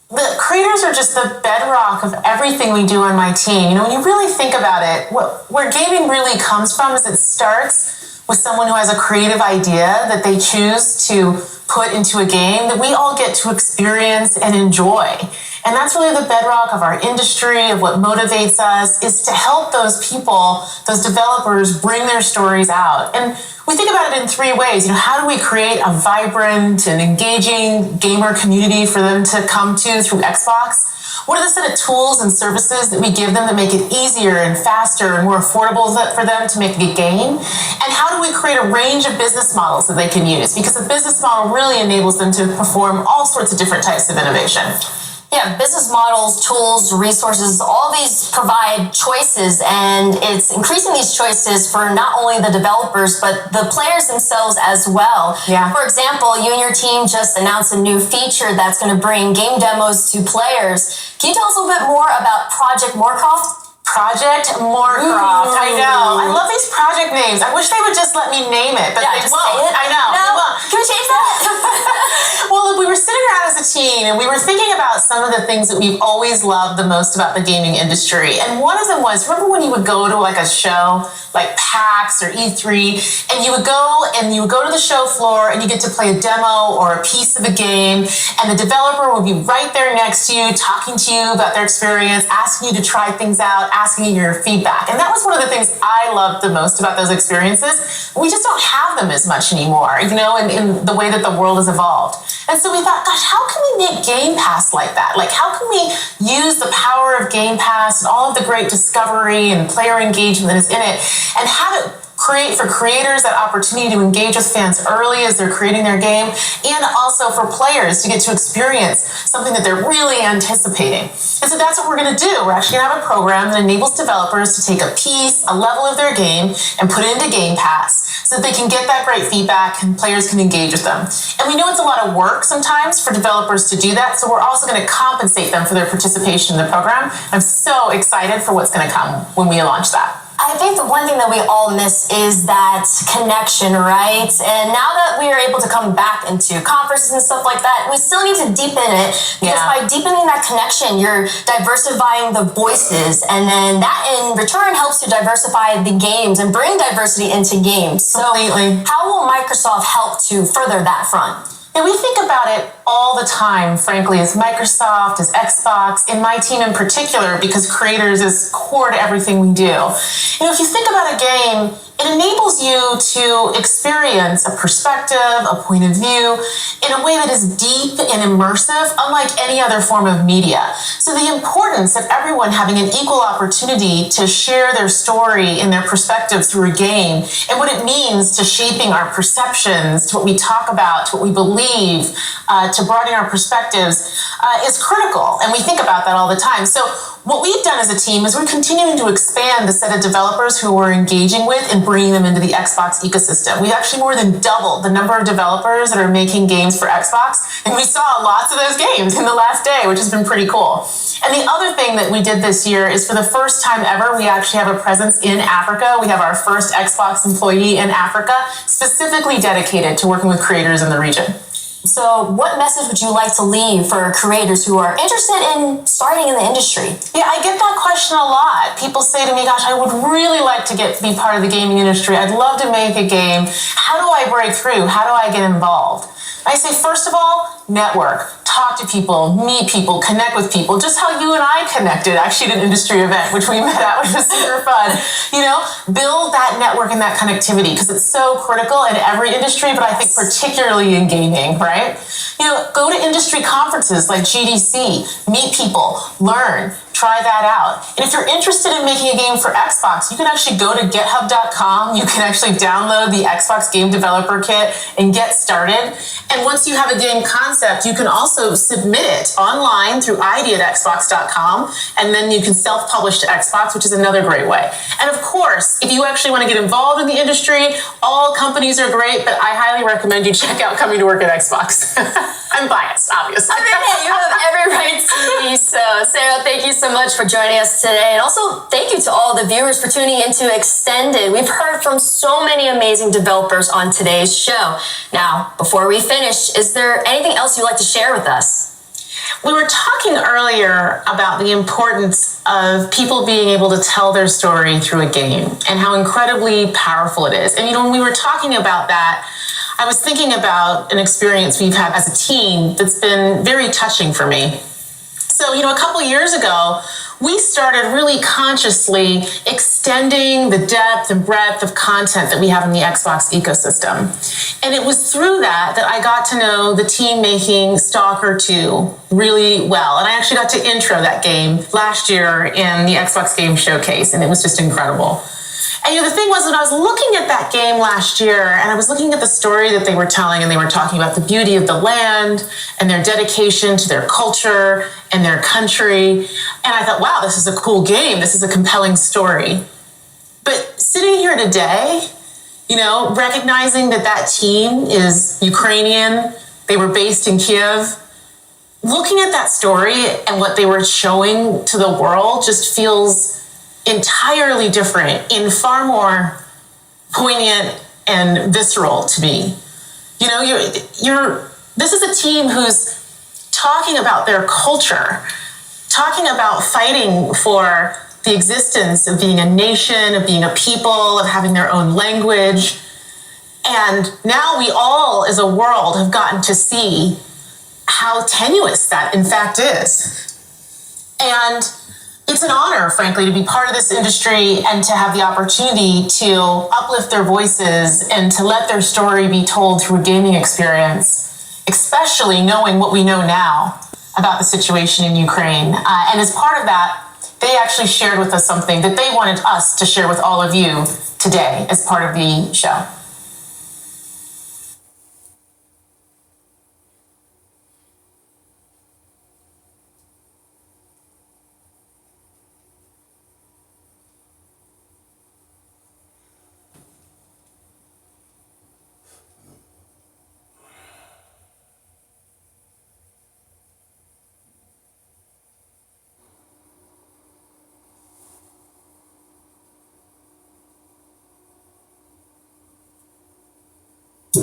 The creators are just the bedrock of everything we do on my team. You know, when you really think about it, where gaming really comes from is it starts with someone who has a creative idea that they choose to put into a game that we all get to experience and enjoy. And that's really the bedrock of our industry, of what motivates us, is to help those people, those developers, bring their stories out. And we think about it in three ways. How do we create a vibrant and engaging gamer community for them to come to through Xbox? What are the set of tools and services that we give them that make it easier and faster and more affordable for them to make a game? And how do we create a range of business models that they can use? Because the business model really enables them to perform all sorts of different types of innovation. Yeah, business models, tools, resources, all these provide choices, and it's increasing these choices for not only the developers, but the players themselves as well. Yeah. For example, you and your team just announced a new feature that's going to bring game demos to players. Can you tell us a little bit more about Project Moorcroft? Project Moorcroft. I know. I love these project names. I wish they would just let me name it, but they just won't. say it. I know. No. They won't. Can we change that? Well, look, we were sitting around as a team and we were thinking about some of the things that we've always loved the most about the gaming industry. And one of them was, remember when you would go to like a show like PAX or E3, and you would go to the show floor and you get to play a demo or a piece of a game, and the developer would be right there next to you, talking to you about their experience, asking you to try things out, asking you your feedback. And that was one of the things I loved the most about those experiences. We just don't have them as much anymore, in the way that the world has evolved. And so we thought, gosh, how can we make Game Pass like that? Like, how can we use the power of Game Pass and all of the great discovery and player engagement that is in it, and have it create for creators that opportunity to engage with fans early as they're creating their game, and also for players to get to experience something that they're really anticipating. And so that's what we're going to do. We're actually going to have a program that enables developers to take a piece, a level of their game, and put it into Game Pass so that they can get that great feedback and players can engage with them. And we know it's a lot of work sometimes for developers to do that, so we're also going to compensate them for their participation in the program. I'm so excited for what's going to come when we launch that. I think the one thing that we all miss is that connection, right? And now that we are able to come back into conferences and stuff like that, we still need to deepen it, because by deepening that connection, you're diversifying the voices, and then that in return helps to diversify the games and bring diversity into games. Completely. So how will Microsoft help to further that front? And we think about it all the time, frankly, as Microsoft, as Xbox, in my team in particular, because creators is core to everything we do. If you think about a game, it enables you to experience a perspective, a point of view, in a way that is deep and immersive, unlike any other form of media. So the importance of everyone having an equal opportunity to share their story and their perspective through a game, and what it means to shaping our perceptions, to what we talk about, to what we believe, to broaden our perspectives, is critical. And we think about that all the time. So what we've done as a team is we're continuing to expand the set of developers who we're engaging with and bringing them into the Xbox ecosystem. We've actually more than doubled the number of developers that are making games for Xbox, and we saw lots of those games in the last day, which has been pretty cool. And the other thing that we did this year is, for the first time ever, we actually have a presence in Africa. We have our first Xbox employee in Africa, specifically dedicated to working with creators in the region. So what message would you like to leave for creators who are interested in starting in the industry? Yeah, I get that question a lot. People say to me, gosh, I would really like to be part of the gaming industry. I'd love to make a game. How do I break through? How do I get involved? I say, first of all, network. Talk to people, meet people, connect with people, just how you and I connected actually at an industry event, which we met at, which was super fun. Build that network and that connectivity, because it's so critical in every industry, but I think particularly in gaming, right? Go to industry conferences like GDC, meet people, learn, try that out. And if you're interested in making a game for Xbox, you can actually go to github.com. You can actually download the Xbox Game Developer Kit and get started. And once you have a game concept, you can also submit it online through idea.Xbox.com, and then you can self-publish to Xbox, which is another great way. And of course, if you actually want to get involved in the industry, all companies are great, but I highly recommend you check out Coming to Work at Xbox. I'm biased, obviously. I mean, you have every right to be so. Sarah, thank you so much for joining us today. And also, thank you to all the viewers for tuning into Extended. We've heard from so many amazing developers on today's show. Now, before we finish, is there anything else you'd like to share with us? We were talking earlier about the importance of people being able to tell their story through a game and how incredibly powerful it is. And when we were talking about that, I was thinking about an experience we've had as a team that's been very touching for me. So, a couple years ago, we started really consciously extending the depth and breadth of content that we have in the Xbox ecosystem. And it was through that I got to know the team making Stalker 2 really well. And I actually got to intro that game last year in the Xbox Game Showcase, and it was just incredible. And the thing was, when I was looking at that game last year, and I was looking at the story that they were telling, and they were talking about the beauty of the land and their dedication to their culture and their country, and I thought, wow, this is a cool game. This is a compelling story. But sitting here today, recognizing that team is Ukrainian, they were based in Kiev, looking at that story and what they were showing to the world just feels entirely different and far more poignant and visceral to me. This is a team who's talking about their culture, talking about fighting for the existence of being a nation, of being a people, of having their own language. And now we all, as a world, have gotten to see how tenuous that in fact is. And it's an honor, frankly, to be part of this industry and to have the opportunity to uplift their voices and to let their story be told through a gaming experience, especially knowing what we know now about the situation in Ukraine. And as part of that, they actually shared with us something that they wanted us to share with all of you today as part of the show. Da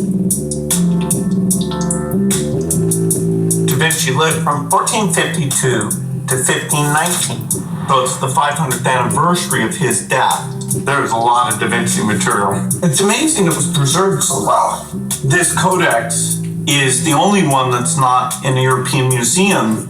Vinci lived from 1452 to 1519, so it's the 500th anniversary of his death. There's a lot of Da Vinci material. It's amazing it was preserved so well. This codex is the only one that's not in a European museum.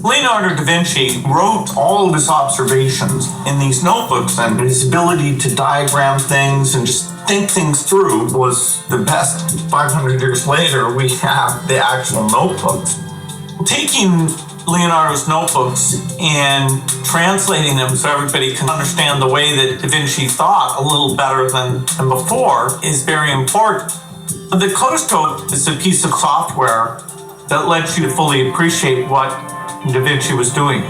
Leonardo da Vinci wrote all of his observations in these notebooks, and his ability to diagram things and just think things through was the best. 500 years later, we have the actual notebooks. Taking Leonardo's notebooks and translating them so everybody can understand the way that Da Vinci thought a little better than before is very important. The Codescope is a piece of software that lets you to fully appreciate what Da Vinci was doing.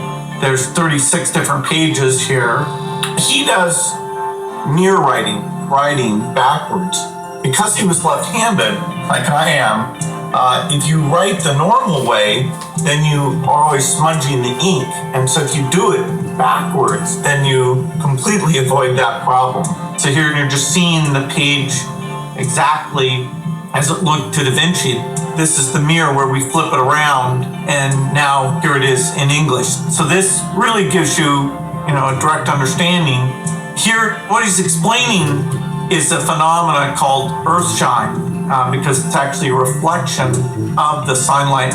There's 36 different pages here. He does near writing backwards. Because he was left-handed, like I am, if you write the normal way, then you are always smudging the ink. And so if you do it backwards, then you completely avoid that problem. So here you're just seeing the page exactly as it looked to Da Vinci. This is the mirror where we flip it around, and now here it is in English. So this really gives you, a direct understanding. Here, what he's explaining is a phenomena called earthshine, because it's actually a reflection of the sunlight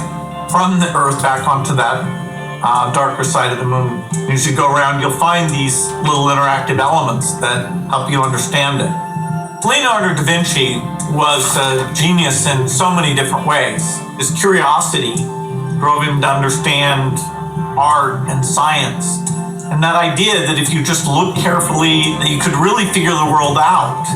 from the earth back onto that darker side of the moon. As you go around, you'll find these little interactive elements that help you understand it. Leonardo da Vinci was a genius in so many different ways. His curiosity drove him to understand art and science. And that idea that if you just look carefully, that you could really figure the world out.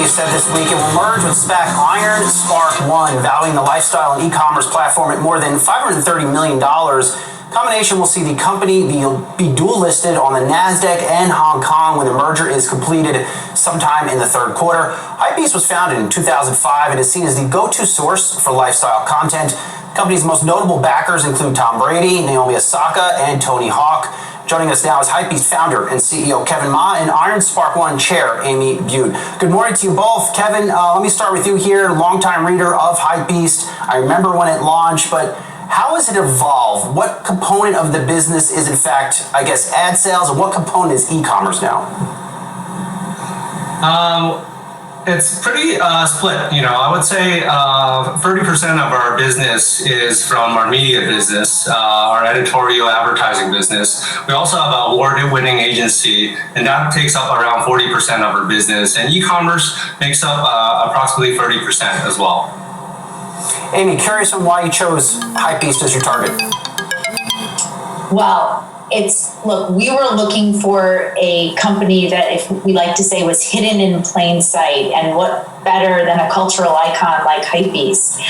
Company said this week it will merge with SPAC Iron Spark One, valuing the lifestyle and e-commerce platform at more than $530 million. Combination will see the company be dual listed on the NASDAQ and Hong Kong when the merger is completed sometime in the third quarter. Hypebeast was founded in 2005 and is seen as the go-to source for lifestyle content. The company's most notable backers include Tom Brady, Naomi Osaka, and Tony Hawk. Joining us now is Hypebeast founder and CEO Kevin Ma and Iron Spark One chair Amy Bude. Good morning to you both. Kevin, let me start with you here, longtime reader of Hypebeast. I remember when it launched, but how has it evolved? What component of the business is, in fact, I guess, ad sales, and what component is e-commerce now? It's pretty split. I would say 30% of our business is from our media business, our editorial advertising business. We also have an award-winning agency, and that takes up around 40% of our business. And e-commerce makes up approximately 30% as well. Amy, curious on why you chose Hypebeast as your target. Well, we were looking for a company that, if we like to say, was hidden in plain sight, and what better than a cultural icon like Hypebeast.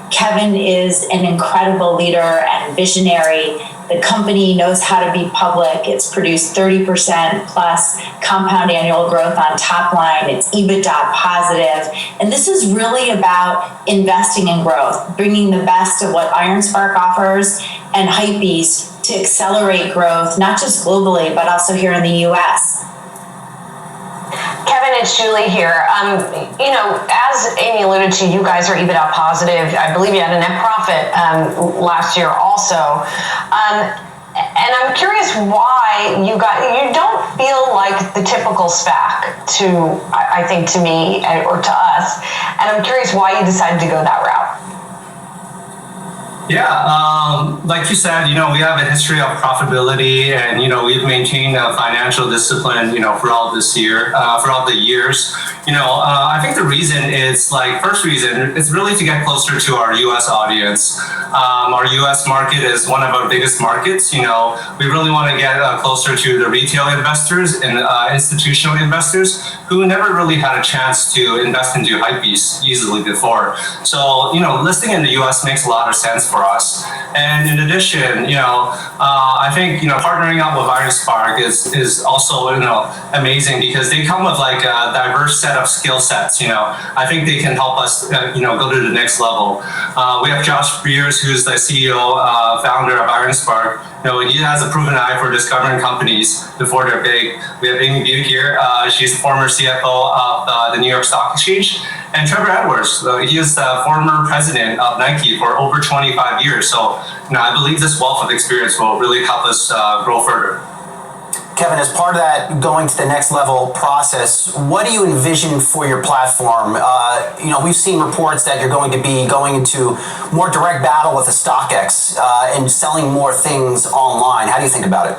Kevin is an incredible leader and visionary. The company knows how to be public. It's produced 30% plus compound annual growth on top line. It's EBITDA positive. And this is really about investing in growth, bringing the best of what Iron Spark offers and Hypebeast to accelerate growth, not just globally, but also here in the US. Kevin, it's Julie here. As Amy alluded to, you guys are EBITDA positive. I believe you had a net profit last year also. And I'm curious why you don't feel like the typical SPAC I think to me or to us. And I'm curious why you decided to go that route. Yeah, like you said, we have a history of profitability, and we've maintained a financial discipline, throughout the years. I think the reason is first reason is really to get closer to our U.S. audience. Our U.S. market is one of our biggest markets. We really want to get closer to the retail investors and institutional investors who never really had a chance to invest into Hypebeast easily before. So, listing in the U.S. makes a lot of sense for us. And in addition, I think, partnering up with Iron Spark is also, amazing because they come with a diverse set of skill sets. I think they can help us, go to the next level. We have Josh Beers, who's the CEO, founder of Iron Spark. He has a proven eye for discovering companies before they're big. We have Amy Bude here. She's the former CFO of the New York Stock Exchange. And Trevor Edwards, he is the former president of Nike for over 25 years. So, I believe this wealth of experience will really help us grow further. Kevin, as part of that going to the next level process, what do you envision for your platform? We've seen reports that you're going to be going into more direct battle with the StockX and selling more things online. How do you think about it?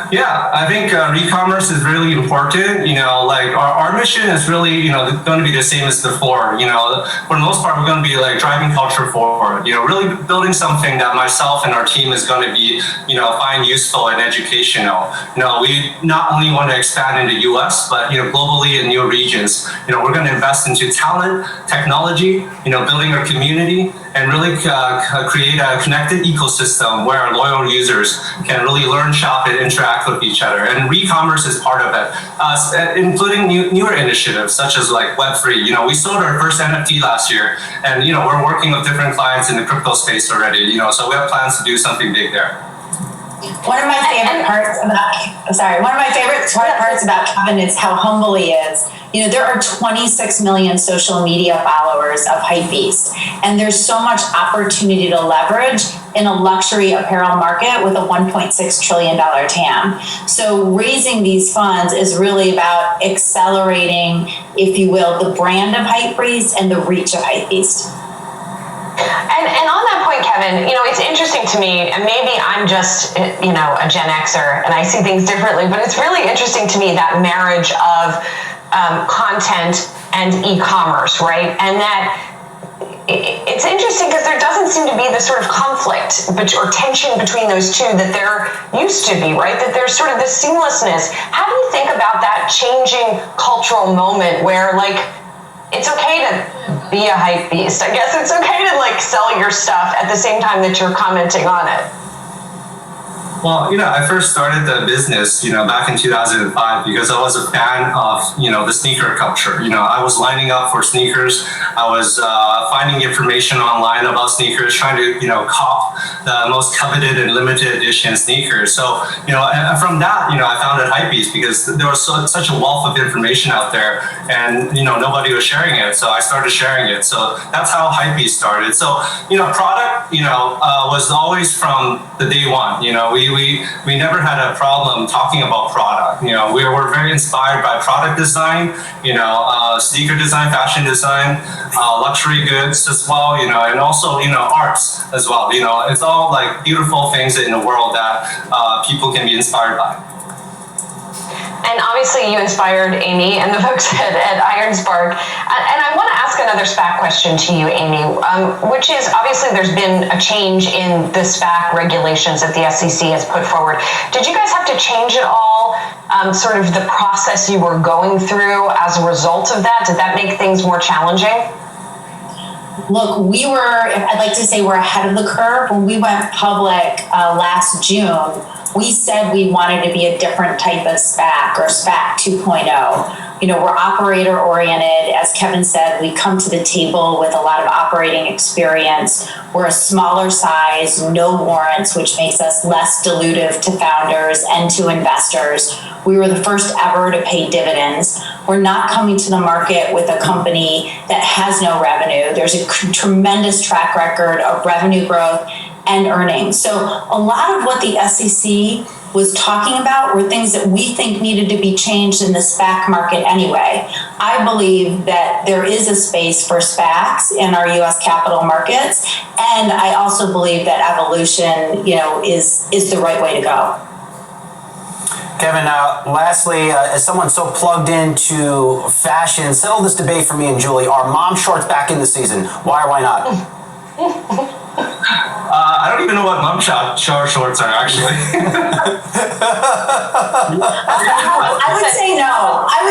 Yeah, I think e-commerce is really important. Our mission is really, going to be the same as before. For the most part, we're going to be driving culture forward. Really building something that myself and our team is going to be, find useful and educational. We not only want to expand in the U.S., but globally in new regions. We're going to invest into talent, technology, building our community, and really create a connected ecosystem where our loyal users can really learn, shop, and interact with each other. And e-commerce is part of it, including newer initiatives such as Web3. We sold our first NFT last year, and we're working with different clients in the crypto space already. So we have plans to do something big there. One of my favorite parts about Kevin is how humble he is. There are 26 million social media followers of Hypebeast, and there's so much opportunity to leverage in a luxury apparel market with a $1.6 trillion TAM. So raising these funds is really about accelerating, if you will, the brand of Hypebeast and the reach of Hypebeast. And on that point, Kevin, it's interesting to me, and maybe I'm just, a Gen Xer and I see things differently, but it's really interesting to me that marriage of content and e-commerce, right? And that it's interesting because there doesn't seem to be this sort of conflict or tension between those two that there used to be, right? That there's sort of this seamlessness. How do you think about that changing cultural moment where, like, it's okay to be a hype beast? I guess it's okay to, like, sell your stuff at the same time that you're commenting on it. Well, I first started the business, back in 2005 because I was a fan of, the sneaker culture. I was lining up for sneakers. I was finding information online about sneakers, trying to, cop the most coveted and limited edition sneakers. So, and from that, I founded Hypebeast because there was such a wealth of information out there and, nobody was sharing it. So I started sharing it. So that's how Hypebeast started. So, product, was always from the day one. We never had a problem talking about product. We were very inspired by product design, sneaker design, fashion design, luxury goods as well, and also, arts as well. It's all like beautiful things in the world that people can be inspired by. And obviously you inspired Amy and the folks at Iron Spark. And I want to ask another SPAC question to you, Amy, which is obviously there's been a change in the SPAC regulations that the SEC has put forward. Did you guys have to change at all sort of the process you were going through as a result of that? Did that make things more challenging? Look, I'd like to say we're ahead of the curve. When we went public last June, we said we wanted to be a different type of SPAC or SPAC 2.0. We're operator oriented. As Kevin said, we come to the table with a lot of operating experience. We're a smaller size, no warrants, which makes us less dilutive to founders and to investors. We were the first ever to pay dividends. We're not coming to the market with a company that has no revenue. There's a tremendous track record of revenue growth and earnings. So a lot of what the SEC was talking about were things that we think needed to be changed in the SPAC market anyway. I believe that there is a space for SPACs in our U.S. capital markets, and I also believe that evolution, is the right way to go. Kevin, lastly, as someone so plugged into fashion, settle this debate for me and Julie. Are mom shorts back in the season? Why or why not? I don't even know what mom shorts are, actually. I would say no. I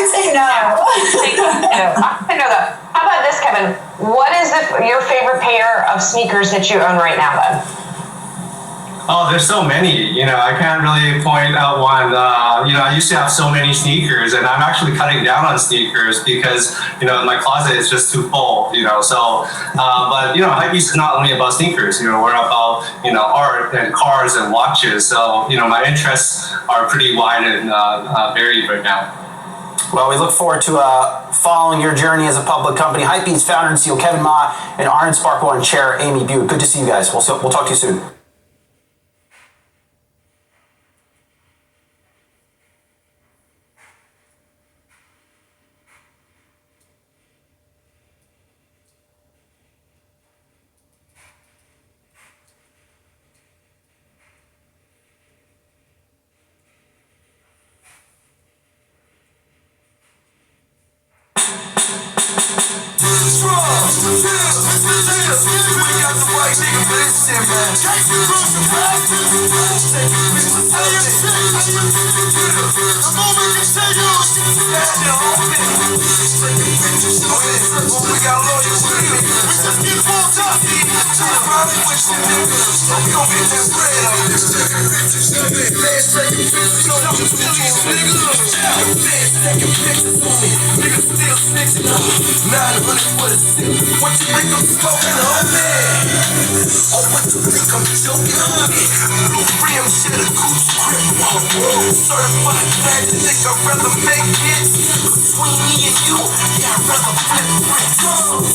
know that. How about this, Kevin? What is your favorite pair of sneakers that you own right now, then? Oh, there's so many. I can't really point out one. I used to have so many sneakers, and I'm actually cutting down on sneakers because, my closet is just too full, So, but, Hypebeast is not only about sneakers. We're about, art and cars and watches. So, my interests are pretty wide and varied right now. Well, we look forward to following your journey as a public company. Hypebeast founder and CEO Kevin Ma and Iron Spark One chair Amy Butte. Good to see you guys. We'll talk to you soon.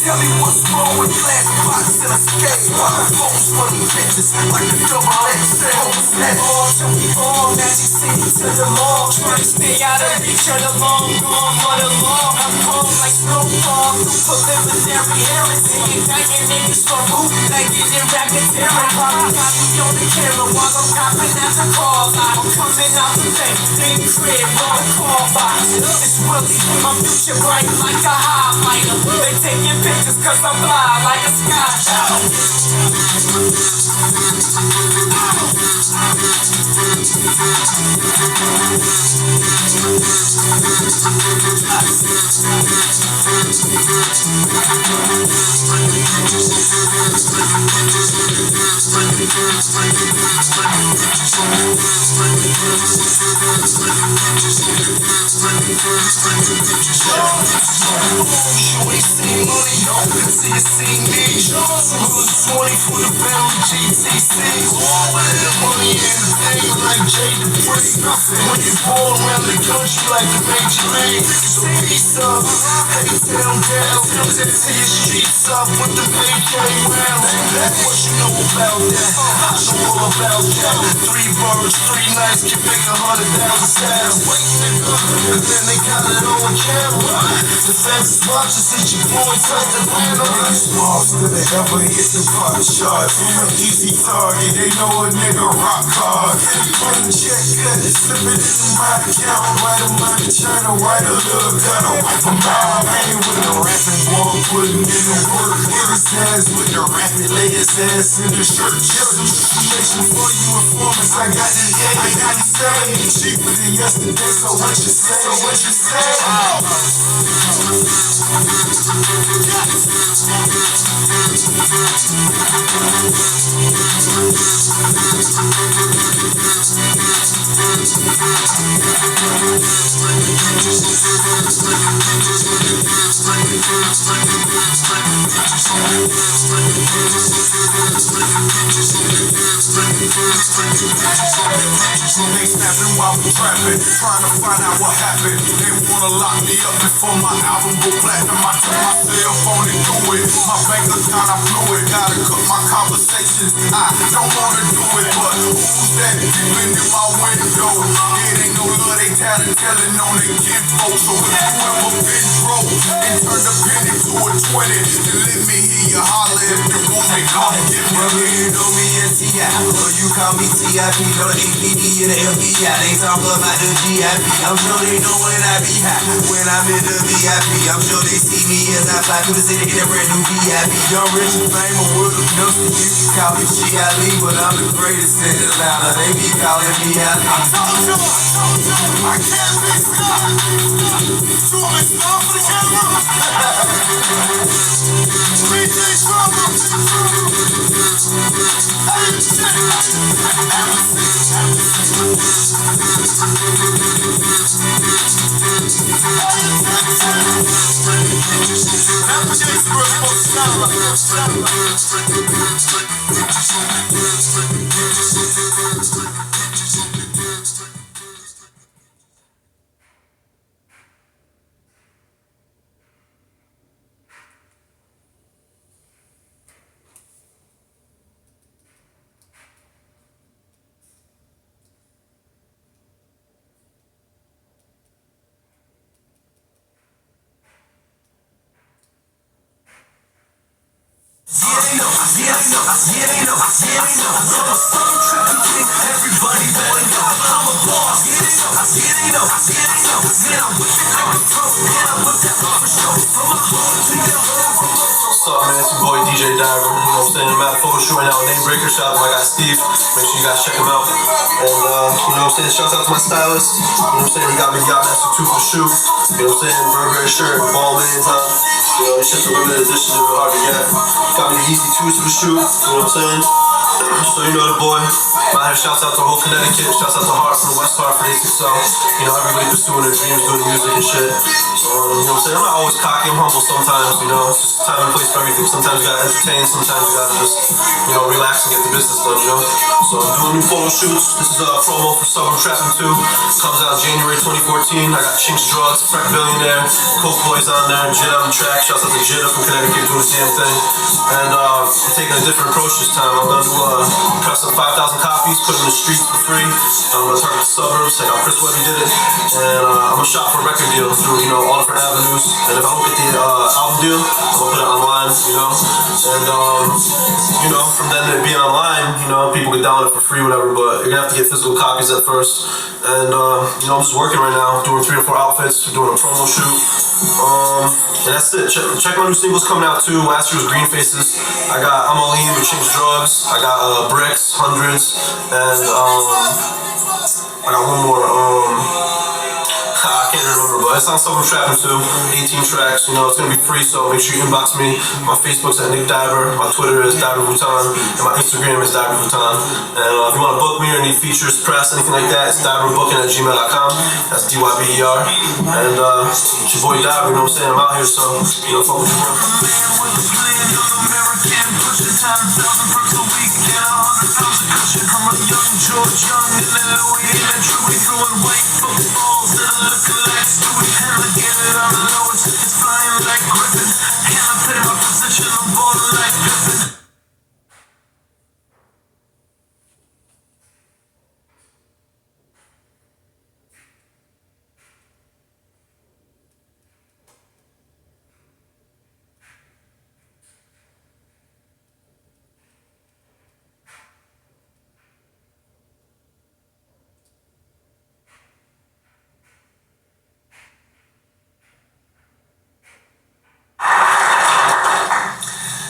Tell me what's wrong with glass box and a skate. Phones for them bitches like a double XL. Tell me all Magic City to the mall. Trying to stay out of reach of the long gone for the law. I'm cold like snowfall. Preliminary hearings. Indicting niggas for bootlegging and racketeering. Probably got me on the camera while I'm copping out the calls. I'm coming out the bank, in the crib, on the call box. It's Willie, my future bright like a highlighter. They taking pictures cause I'm fly like a skydiver. You ain't seen money, no, until you see me. 20 for the family GTC. All of the money and the thing like Jay Dupree. When you ball around the country like the Major League. So peace up, hey town down, till your streets up with the AK rounds. That's what you know about that. I know all about that. 3 birds, 3 nights can make 100,000 sounds. Wait, nigga, and then they got it on camera. The fans is watching since your boy touched the land on the smalls. Did they ever hit the pot shots? Easy target, they know a nigga rock hard. Run the check, cut it, slip it in my account. Write a money channel, write a little cut, I'll wipe them out. I ain't with the rapping ball, putting in the work. Hit his ass with the rapid, lay his ass in the shirt. Just some information for you informants. I got the A, I got the same. Cheaper than yesterday, so what you say? So what you say? They snapping while we trapping, trying to find out what happened. They wanna lock me up before my album go platinum. I turn my cell phone and do it. My bank account, I blew it. Gotta cut my conversations. I don't wanna do it, but who's that peeping in my window? It ain't no love, they telling on they kinfolk. So if you ever been broke and turned a penny to a 20, then let me hear you holler if you want me. Come get me. Brother, you know me as T.I. Or you call me T.I.P. Know the APD and the FBI. They talk about the GIP. I'm sure they know when I be high. When I'm in the VIP, I'm sure they see me as I fly through the city in a brand new VIP. Young, rich, and famous, world of nothing. You can call me G.I.L.E., but I'm the greatest in Atlanta. They be calling me out. I told you, I can't be stopped. You want me to stop for the camera? BJ Trouble. Everybody wanna know I'm a boss. What's up, man? It's your boy DJ Diver. You know what I'm saying? I'm at a photo shoot right now with Name Breaker. Shout out to my guy Steve. Make sure you guys check him out. And you know what I'm saying? Shout out to my stylist. You know what I'm saying? He got me the Yachtmaster 2 for the shoot. You know what I'm saying? Burberry shirt, ball millions, huh? You know, it's just a limited edition. They're real hard to get. Got me the Yeezy 2s for the shoot. You know what I'm saying? So you know the boy. Shouts out to the whole Connecticut. Shouts out to Hartford, West Hartford, 86. You know, everybody pursuing their dreams, doing music and shit. So, you know what I'm saying? I'm not always cocky, I'm humble sometimes, you know. It's just time and place for everything. Sometimes you gotta entertain, sometimes you gotta just, you know, relax and get the business done, you know. So I'm doing new photo shoots. This is a promo for Summer Trapping 2. Comes out January 2014. I got Chinks Drugs, Freck Billionaire, Coke Boys on there, Jid on the track. Shouts out to Jid from Connecticut doing the same thing. And I'm taking a different approach this time. I've done press up 5,000 copies, put them in the streets for free. I'm gonna target the suburbs, check out Chris Webby did it, and I'm gonna shop for a record deal through all different avenues. And if I don't get the album deal, I'm gonna put it online, and from then it being online, people get download it for free, whatever. But you're gonna have to get physical copies at first. And I'm just working right now, doing 3 or 4 outfits, doing a promo shoot. And that's it. Check my new singles coming out too. Last year was Green Faces. I'm all in with Change Drugs. I got Bricks, Hundreds, and I got one more. I can't remember, but it's on Summer Trapping too. 18 tracks. It's gonna be free, so make sure you inbox me. My Facebook's at Nick Diver. My Twitter is Diver Vuitton, and my Instagram is Diver Vuitton. And if you want to book me or need features, press, anything like that, it's diverbooking@gmail.com. That's DYBER. And it's your boy Diver. You know what I'm saying? I'm out here, so fuck with you, bro. I'm a young George Young in that Louis and Truly throwing white footballs that are looking like Stewie. And I get it on the lowest, it's flying like Griffin. And I play my position, I'm balling like Pippin.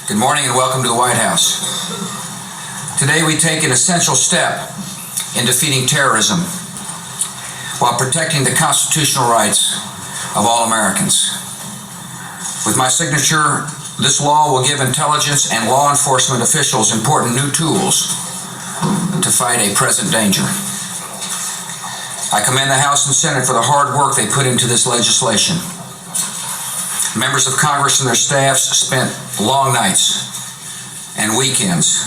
Good morning and welcome to the White House. Today we take an essential step in defeating terrorism while protecting the constitutional rights of all Americans. With my signature, this law will give intelligence and law enforcement officials important new tools to fight a present danger. I commend the House and Senate for the hard work they put into this legislation. Members of Congress and their staffs spent long nights and weekends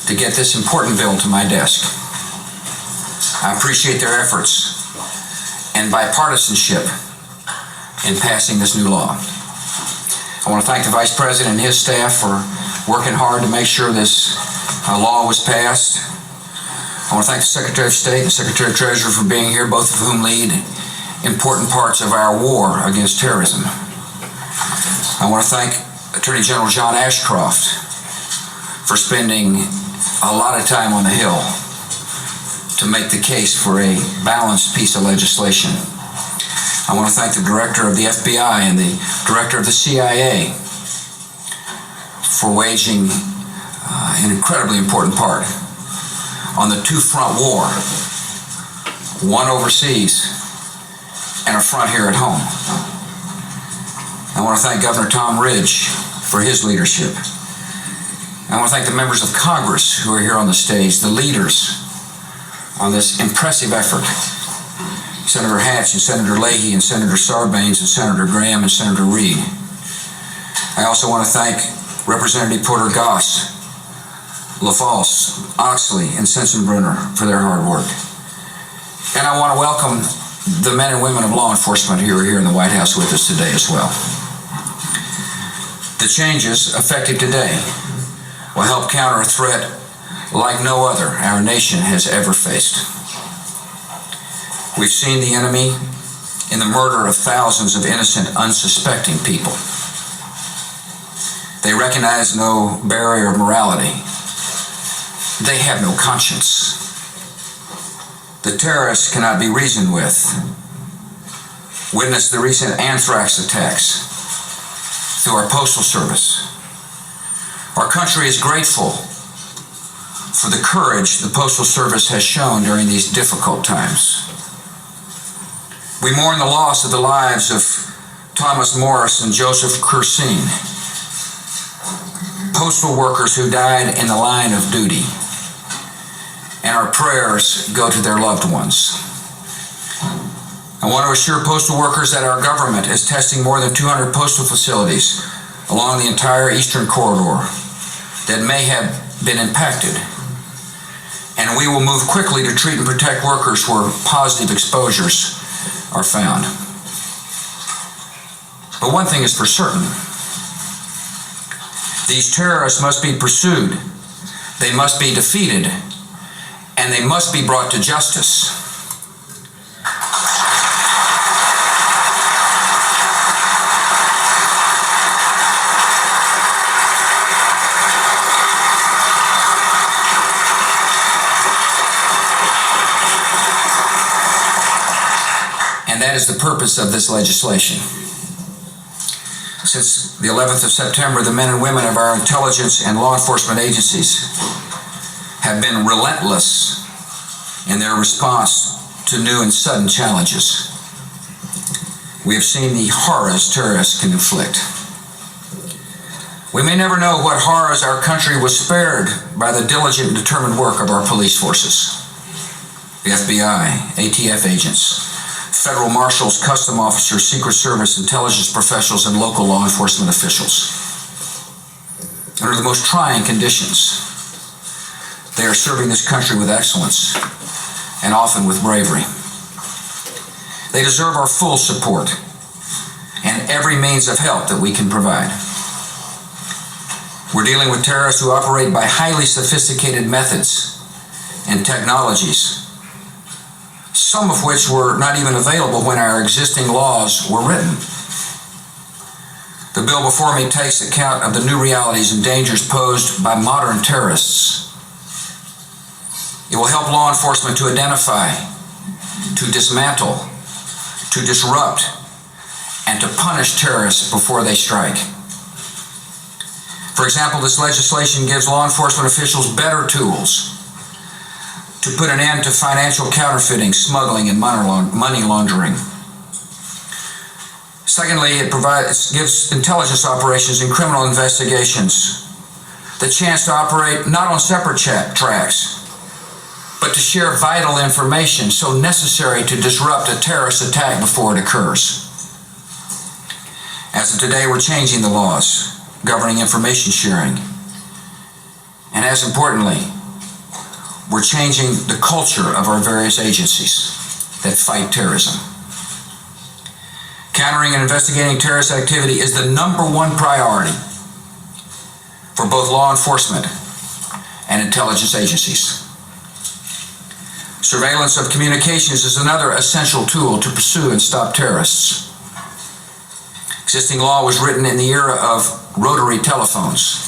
to get this important bill to my desk. I appreciate their efforts and bipartisanship in passing this new law. I want to thank the Vice President and his staff for working hard to make sure this law was passed. I want to thank the Secretary of State and the Secretary of Treasury for being here, both of whom lead important parts of our war against terrorism. I want to thank Attorney General John Ashcroft for spending a lot of time on the Hill to make the case for a balanced piece of legislation. I want to thank the Director of the FBI and the Director of the CIA for waging an incredibly important part on the two-front war, one overseas and a front here at home. I want to thank Governor Tom Ridge for his leadership. I want to thank the members of Congress who are here on the stage, the leaders on this impressive effort. Senator Hatch and Senator Leahy and Senator Sarbanes and Senator Graham and Senator Reid. I also want to thank Representative Porter Goss, LaFalce, Oxley, and Sensenbrenner for their hard work. And I want to welcome the men and women of law enforcement who are here in the White House with us today as well. The changes effective today will help counter a threat like no other our nation has ever faced. We've seen the enemy in the murder of thousands of innocent, unsuspecting people. They recognize no barrier of morality. They have no conscience. The terrorists cannot be reasoned with. Witness the recent anthrax attacks through our postal service. Our country is grateful for the courage the Postal Service has shown during these difficult times. We mourn the loss of the lives of Thomas Morris and Joseph Cursine, postal workers who died in the line of duty, and our prayers go to their loved ones. I want to assure postal workers that our government is testing more than 200 postal facilities along the entire eastern corridor that may have been impacted, and we will move quickly to treat and protect workers where positive exposures are found. But one thing is for certain: these terrorists must be pursued They must be defeated, and they must be brought to justice. And that is the purpose of this legislation. Since the 11th of September, the men and women of our intelligence and law enforcement agencies have been relentless in their response to new and sudden challenges. We have seen the horrors terrorists can inflict. We may never know what horrors our country was spared by the diligent and determined work of our police forces, the FBI, ATF agents, federal marshals, custom officers, Secret Service, intelligence professionals, and local law enforcement officials. Under the most trying conditions, they are serving this country with excellence and often with bravery. They deserve our full support and every means of help that we can provide. We're dealing with terrorists who operate by highly sophisticated methods and technologies, some of which were not even available when our existing laws were written. The bill before me takes account of the new realities and dangers posed by modern terrorists. It will help law enforcement to identify, to dismantle, to disrupt, and to punish terrorists before they strike. For example, this legislation gives law enforcement officials better tools to put an end to financial counterfeiting, smuggling, and money laundering. Secondly, it gives intelligence operations and criminal investigations the chance to operate not on separate tracks, but to share vital information so necessary to disrupt a terrorist attack before it occurs. As of today, we're changing the laws governing information sharing. And as importantly, we're changing the culture of our various agencies that fight terrorism. Countering and investigating terrorist activity is the #1 priority for both law enforcement and intelligence agencies. Surveillance of communications is another essential tool to pursue and stop terrorists. Existing law was written in the era of rotary telephones.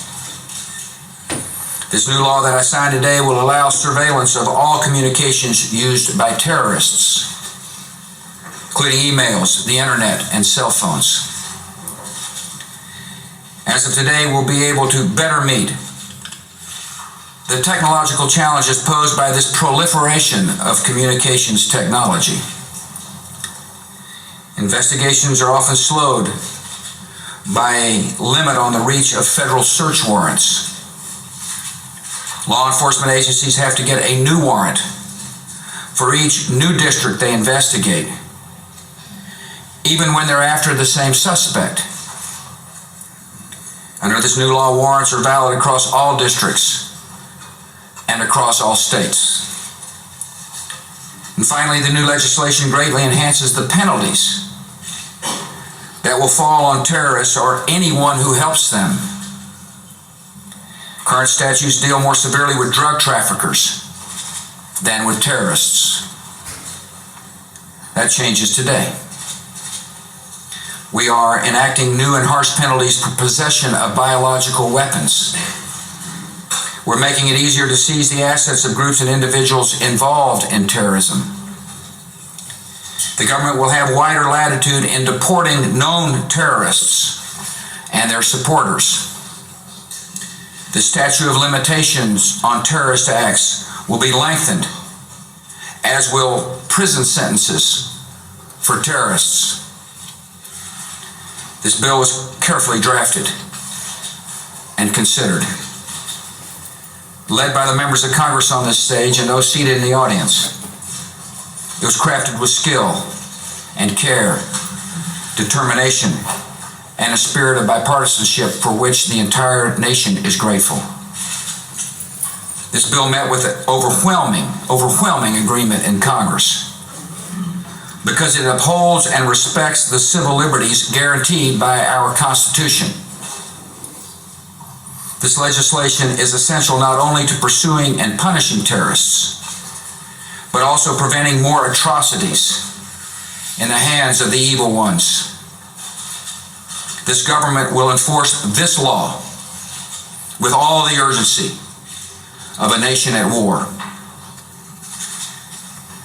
This new law that I signed today will allow surveillance of all communications used by terrorists, including emails, the internet, and cell phones. As of today, we'll be able to better meet the technological challenges posed by this proliferation of communications technology. Investigations are often slowed by a limit on the reach of federal search warrants. Law enforcement agencies have to get a new warrant for each new district they investigate, even when they're after the same suspect. Under this new law, warrants are valid across all districts and across all states. And finally, the new legislation greatly enhances the penalties that will fall on terrorists or anyone who helps them. Current statutes deal more severely with drug traffickers than with terrorists. That changes today. We are enacting new and harsh penalties for possession of biological weapons. We're making it easier to seize the assets of groups and individuals involved in terrorism. The government will have wider latitude in deporting known terrorists and their supporters. The statute of limitations on terrorist acts will be lengthened, as will prison sentences for terrorists. This bill was carefully drafted and considered, led by the members of Congress on this stage and those seated in the audience. It was crafted with skill and care, determination, and a spirit of bipartisanship for which the entire nation is grateful. This bill met with overwhelming agreement in Congress because it upholds and respects the civil liberties guaranteed by our Constitution. This legislation is essential not only to pursuing and punishing terrorists, but also preventing more atrocities in the hands of the evil ones. This government will enforce this law with all the urgency of a nation at war.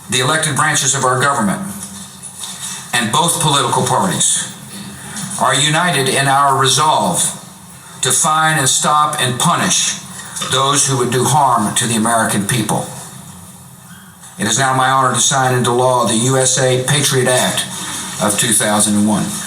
The elected branches of our government and both political parties are united in our resolve to find and stop and punish those who would do harm to the American people. It is now my honor to sign into law the USA PATRIOT Act of 2001.